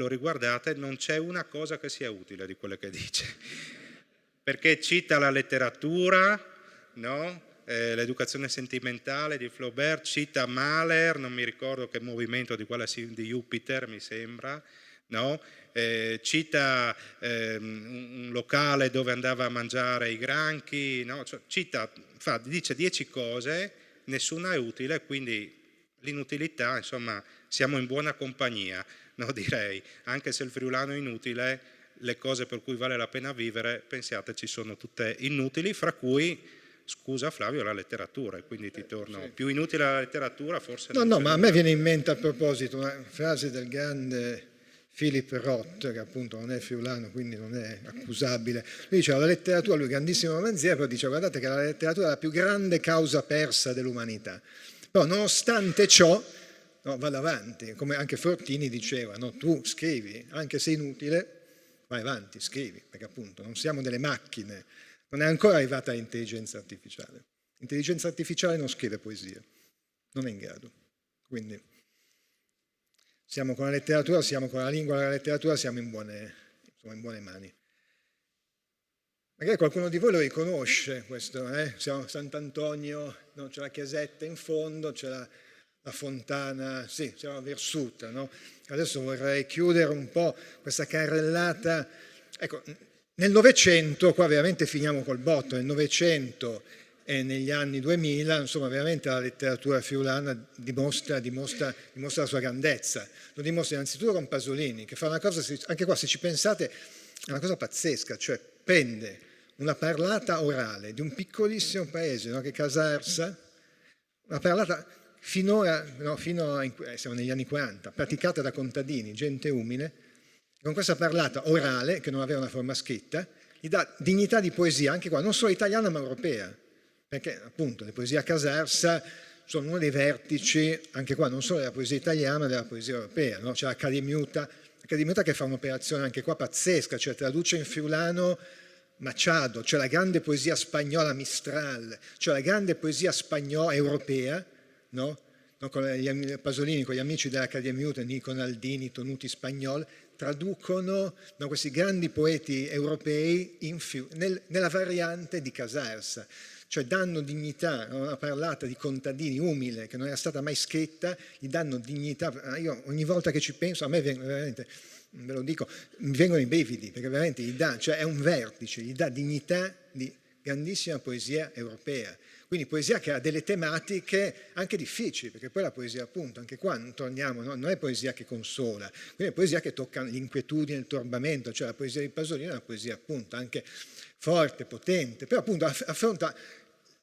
riguardate, non c'è una cosa che sia utile di quelle che dice, perché cita la letteratura, no? L'educazione sentimentale di Flaubert, cita Mahler, non mi ricordo che movimento di Jupiter mi sembra, no? Cita un locale dove andava a mangiare i granchi, no? Cioè, dice 10 cose, nessuna è utile, quindi l'inutilità, insomma, siamo in buona compagnia, no? Direi, anche se il friulano è inutile, le cose per cui vale la pena vivere, pensiateci, sono tutte inutili, fra cui, scusa Flavio, la letteratura, e quindi ti torno, sì. Più inutile la letteratura forse. No, ma a me viene in mente a proposito una frase del grande Philip Roth, che appunto non è friulano, quindi non è accusabile. Lui diceva la letteratura, lui grandissimo romanziere, però dice guardate che la letteratura è la più grande causa persa dell'umanità. Però nonostante ciò, no, vada avanti, come anche Fortini diceva, no, tu scrivi, anche se inutile, vai avanti, scrivi, perché appunto non siamo delle macchine, non è ancora arrivata l'intelligenza artificiale. L'intelligenza artificiale non scrive poesia, non è in grado. Quindi siamo con la letteratura, siamo con la lingua della letteratura, siamo in buone mani. Magari qualcuno di voi lo riconosce questo, Siamo a Sant'Antonio, no? C'è la chiesetta in fondo, c'è la fontana, sì, siamo a Versuta, no? Adesso vorrei chiudere un po' questa carrellata. Ecco, nel Novecento, qua veramente finiamo col botto, nel Novecento e negli anni 2000, insomma, veramente la letteratura friulana dimostra la sua grandezza. Lo dimostra innanzitutto con Pasolini, che fa una cosa, anche qua se ci pensate, è una cosa pazzesca, cioè prende una parlata orale di un piccolissimo paese, no, che è Casarsa, una parlata finora, no, siamo negli anni 40, praticata da contadini, gente umile, con questa parlata orale, che non aveva una forma scritta, gli dà dignità di poesia, anche qua, non solo italiana ma europea, perché appunto le poesie a Casarsa sono uno dei vertici, anche qua, non solo della poesia italiana ma della poesia europea, no? C'è l'Accademiuta che fa un'operazione anche qua pazzesca, cioè traduce in friulano Machado, c'è la grande poesia spagnola Mistral, c'è la grande poesia spagnola europea, no? Con Pasolini, con gli amici dell'Accademiuta, Nico Naldini, Tonuti Spagnol, traducono, no, questi grandi poeti europei nella variante di Casarsa, cioè danno dignità a una parlata di contadini umile che non era stata mai scritta, gli danno dignità. Io ogni volta che ci penso, a me veramente, ve lo dico, mi vengono i brividi, perché veramente cioè è un vertice, gli dà dignità di grandissima poesia europea. Quindi poesia che ha delle tematiche anche difficili, perché poi la poesia, appunto, anche qua torniamo, no? Non è poesia che consola, quindi è poesia che tocca l'inquietudine, il turbamento, cioè la poesia di Pasolini è una poesia appunto anche forte, potente, però appunto affronta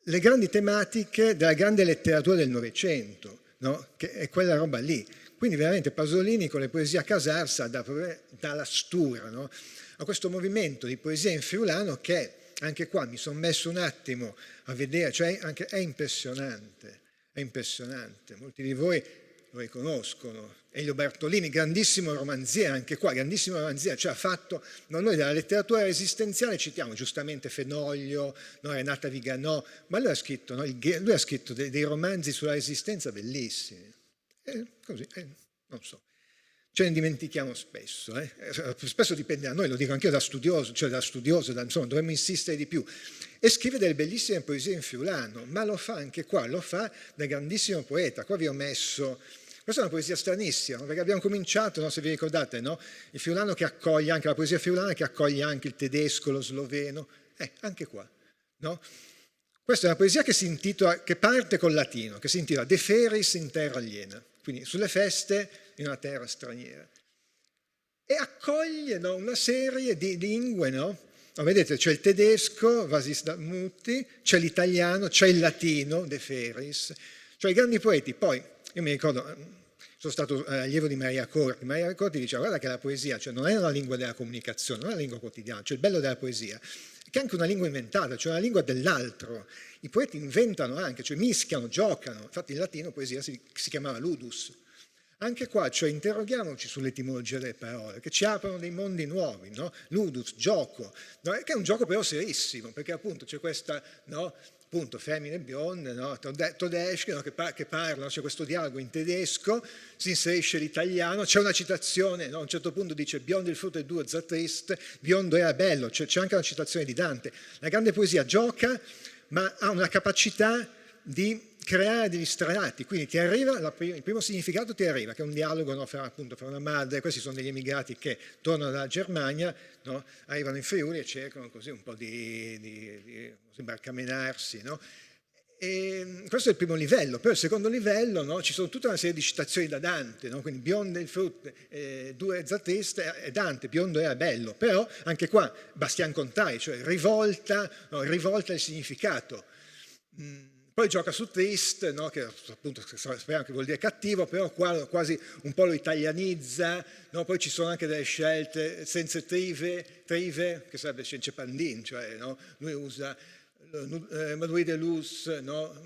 le grandi tematiche della grande letteratura del Novecento, no? Che è quella roba lì. Quindi veramente Pasolini con le poesie a Casarsa dà la stura, no? A questo movimento di poesia in friulano che anche qua mi sono messo un attimo a vedere, cioè è impressionante, è impressionante. Molti di voi lo riconoscono. Elio Bertolini, grandissimo romanziere, anche qua, grandissimo romanziere, cioè ha fatto, noi della letteratura resistenziale citiamo giustamente Fenoglio, no, Renata Viganò, ma lui ha scritto, no, lui ha scritto dei romanzi sulla resistenza bellissimi. Così, non so. Ce ne dimentichiamo spesso, spesso dipende da noi, lo dico anch'io da studioso, insomma dovremmo insistere di più. E scrive delle bellissime poesie in friulano, ma lo fa anche qua, lo fa da grandissimo poeta. Qua vi ho messo, questa è una poesia stranissima, perché abbiamo cominciato, no, se vi ricordate, no, il friulano che accoglie anche, la poesia friulana che accoglie anche il tedesco, lo sloveno, anche qua, no? Questa è una poesia che si intitola, che parte col latino, che si intitola De feris in terra aliena, quindi sulle feste in una terra straniera. E accoglie, no, una serie di lingue, no? Vedete, c'è il tedesco, Vasis da Mutti, c'è l'italiano, c'è il latino, De feris, cioè i grandi poeti. Poi, io mi ricordo, sono stato allievo di Maria Corti. Maria Corti diceva, guarda che la poesia, cioè, non è una lingua della comunicazione, non è una lingua quotidiana, cioè il bello della poesia che è anche una lingua inventata, cioè una lingua dell'altro. I poeti inventano anche, cioè mischiano, giocano. Infatti in latino poesia si chiamava ludus. Anche qua, cioè interroghiamoci sull'etimologia delle parole, che ci aprono dei mondi nuovi, no? Ludus, gioco, no? Che è un gioco però serissimo, perché appunto c'è questa, no? Appunto femmine bionde, no? Tedesche, no? che parlano, c'è questo dialogo in tedesco, si inserisce l'italiano, c'è una citazione, no? A un certo punto dice biondo il frutto è duro, zatrist, biondo era bello, c'è anche una citazione di Dante. La grande poesia gioca, ma ha una capacità di creare degli strati, quindi ti arriva, il primo significato ti arriva, che è un dialogo, no, fra una madre, questi sono degli emigrati che tornano dalla Germania, no, arrivano in Friuli e cercano così un po' di barcamenarsi, no? E questo è il primo livello. Poi il secondo livello, no, ci sono tutta una serie di citazioni da Dante, no? Quindi biondo il frutto, due zatriste, è Dante, biondo era bello, però anche qua Bastian Contai, cioè rivolta il significato. Poi gioca su trist, no? Che appunto speriamo che vuol dire cattivo, però qua quasi un po' lo italianizza, no? Poi ci sono anche delle scelte senza trive, che sarebbe senza pandin, cioè, no? Lui usa Madui de Luz, no?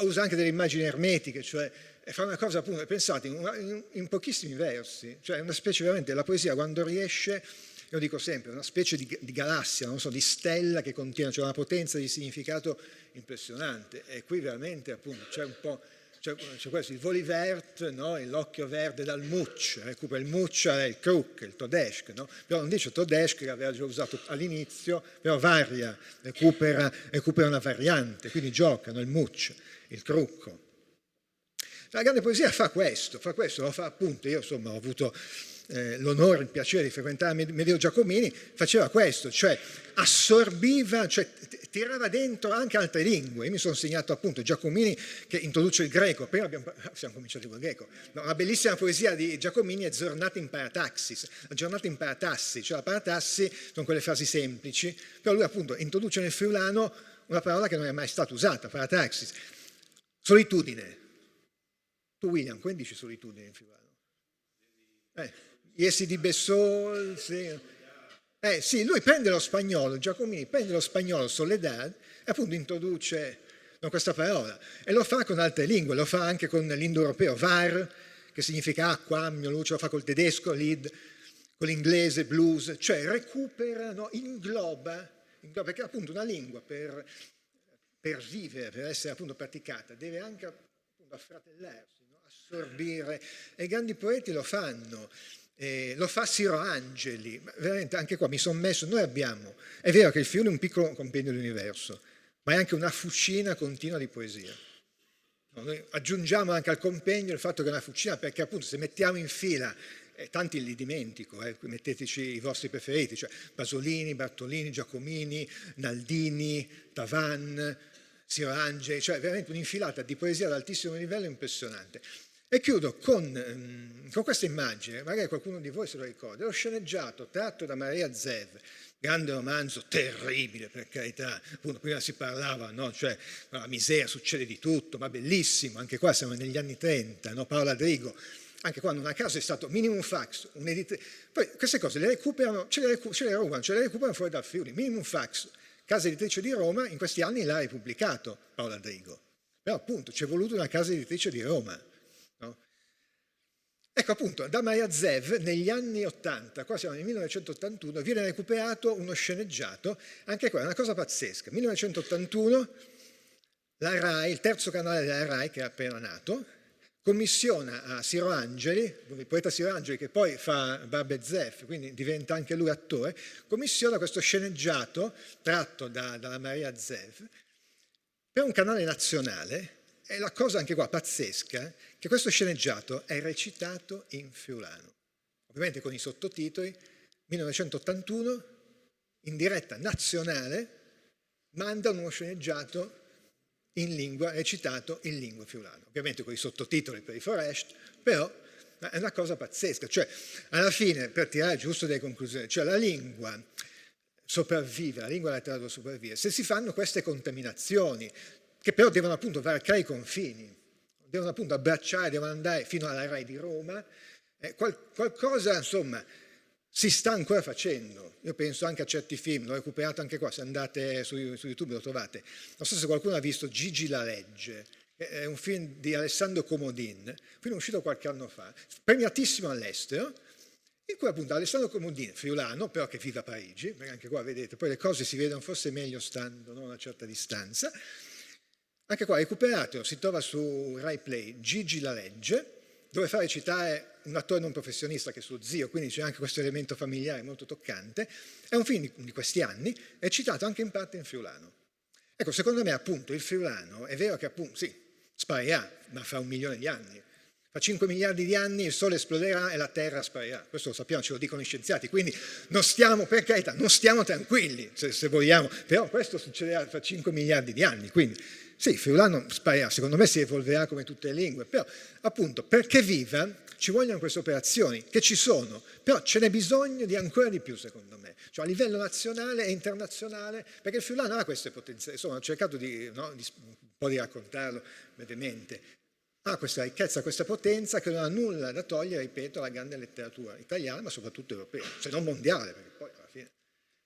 Usa anche delle immagini ermetiche, cioè fa una cosa appunto, pensate, in pochissimi versi, cioè una specie veramente, la poesia quando riesce, io dico sempre, una specie di galassia, non so, di stella che contiene, cioè una potenza di significato impressionante. E qui veramente appunto c'è un po', c'è questo, il Volivert, no? L'occhio verde dal Muccia, recupera il Muccia è il Kruk, il Todesk, no? Però non dice Todesk che aveva già usato all'inizio, però varia, recupera una variante, quindi giocano il Muccia, il Crucco. La grande poesia fa questo, lo fa appunto, io insomma ho avuto l'onore, il piacere di frequentare Medeo Giacomini, faceva questo, cioè assorbiva, cioè tirava dentro anche altre lingue. Io mi sono segnato appunto Giacomini che introduce il greco, prima siamo cominciati col greco, no, una bellissima poesia di Giacomini è Giornata in Parataxis, la giornata in paratassi, cioè la paratassi sono quelle frasi semplici, però lui appunto introduce nel friulano una parola che non è mai stata usata, parataxis, solitudine. Tu William, come dici solitudine in friulano? Iesi di Bessol, sì. Sì, lui prende lo spagnolo, Giacomini prende lo spagnolo soledad e appunto introduce questa parola e lo fa con altre lingue, lo fa anche con l'indoeuropeo var, che significa acqua, ammio, luce, lo fa col tedesco, lid, con l'inglese, blues, cioè recupera, no, ingloba, perché appunto una lingua per vivere, per essere appunto praticata, deve anche appunto affratellarsi, no? Assorbire, e i grandi poeti lo fanno. Lo fa Siro Angeli, veramente anche qua mi sono messo, noi abbiamo, è vero che il Friuli è un piccolo compendio dell'universo, ma è anche una fucina continua di poesia. Noi aggiungiamo anche al compendio il fatto che è una fucina, perché appunto se mettiamo in fila, tanti li dimentico, metteteci i vostri preferiti, cioè Pasolini, Bartolini, Giacomini, Naldini, Tavan, Siro Angeli, cioè veramente un'infilata di poesia ad altissimo livello impressionante. E chiudo con questa immagine, magari qualcuno di voi se lo ricorda, è lo sceneggiato tratto da Maria Zev, grande romanzo, terribile per carità, appunto prima si parlava, no? Cioè la miseria, succede di tutto, ma bellissimo, anche qua siamo negli anni 30, no? Paola Drigo, anche qua non a caso è stato Minimum Fax, poi queste cose le recuperano, ce le recuperano fuori dal Friuli, Minimum Fax, casa editrice di Roma, in questi anni l'ha ripubblicato Paola Drigo, però appunto ci è voluto una casa editrice di Roma. No? Ecco appunto, da Maria Zev negli anni 80, qua siamo nel 1981, viene recuperato uno sceneggiato, anche qua è una cosa pazzesca. 1981, la RAI, il terzo canale della RAI che è appena nato, commissiona a Siro Angeli, il poeta Siro Angeli che poi fa Barbe Zeff, quindi diventa anche lui attore, commissiona questo sceneggiato tratto dalla Maria Zev per un canale nazionale. E la cosa anche qua pazzesca, che questo sceneggiato è recitato in friulano, ovviamente con i sottotitoli, 1981, in diretta nazionale, mandano uno sceneggiato in lingua, recitato in lingua friulana, ovviamente con i sottotitoli per i Forest, però è una cosa pazzesca, cioè alla fine, per tirare giusto delle conclusioni, cioè la lingua sopravvive, la lingua letteratura sopravvive, se si fanno queste contaminazioni, che però devono appunto varcare i confini, devono appunto abbracciare, devono andare fino alla RAI di Roma, qualcosa insomma si sta ancora facendo. Io penso anche a certi film, l'ho recuperato anche qua, se andate su YouTube lo trovate. Non so se qualcuno ha visto Gigi la legge, è un film di Alessandro Comodin, film uscito qualche anno fa, premiatissimo all'estero, in cui appunto Alessandro Comodin, friulano, però che vive a Parigi, perché anche qua vedete, poi le cose si vedono forse meglio stando a una certa distanza. Anche qua recuperato, si trova su Rai Play, Gigi la legge, dove fa recitare un attore non professionista che è suo zio, quindi c'è anche questo elemento familiare molto toccante. È un film di questi anni, è citato anche in parte in friulano. Ecco, secondo me appunto il friulano, è vero che appunto, sì, sparirà, ma fra 1 milione di anni. Fra 5 miliardi di anni il Sole esploderà e la Terra sparirà. Questo lo sappiamo, ce lo dicono gli scienziati, quindi non stiamo, per carità, non stiamo tranquilli, se vogliamo, però questo succederà fra 5 miliardi di anni, quindi sì, il friulano sparirà, secondo me si evolverà come tutte le lingue, però appunto perché viva ci vogliono queste operazioni, che ci sono, però ce n'è bisogno di ancora di più secondo me, cioè a livello nazionale e internazionale, perché il friulano ha queste potenze, insomma ho cercato un po' di raccontarlo brevemente, ha questa ricchezza, questa potenza che non ha nulla da togliere, ripeto, alla grande letteratura italiana, ma soprattutto europea, se non mondiale, perché poi alla fine...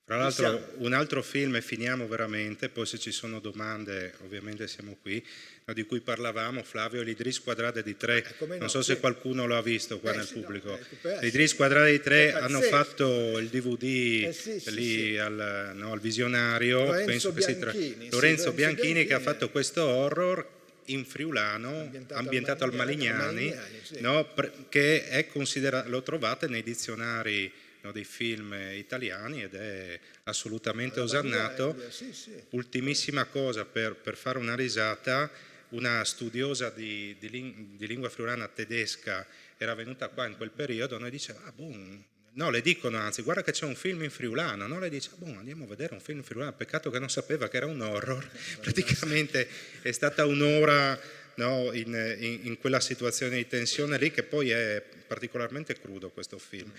Tra l'altro un altro film, e finiamo veramente, poi se ci sono domande ovviamente siamo qui, di cui parlavamo, Flavio, l'Idris Quadrade di Tre, non so se qualcuno lo ha visto qua nel pubblico, l'Idris Quadrade di Tre hanno fatto il DVD lì al Visionario, penso che sia Lorenzo Bianchini che ha fatto questo horror in friulano, ambientato al Malignani, no, che è considerato, lo trovate nei dizionari dei film italiani ed è assolutamente osannato. Ultimissima cosa per fare una risata, una studiosa di lingua friulana tedesca era venuta qua in quel periodo, noi diceva no, le dicono anzi guarda che c'è un film in friulano, no, lei dice andiamo a vedere un film in friulano, peccato che non sapeva che era un horror, praticamente è stata un'ora, no, in quella situazione di tensione lì, che poi è particolarmente crudo questo film.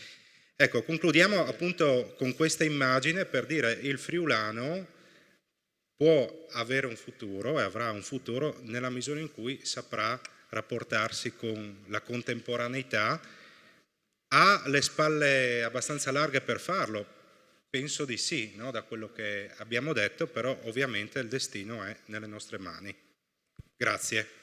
Ecco, concludiamo appunto con questa immagine per dire il friulano può avere un futuro e avrà un futuro nella misura in cui saprà rapportarsi con la contemporaneità, ha le spalle abbastanza larghe per farlo, penso di sì, no? Da quello che abbiamo detto, però ovviamente il destino è nelle nostre mani. Grazie.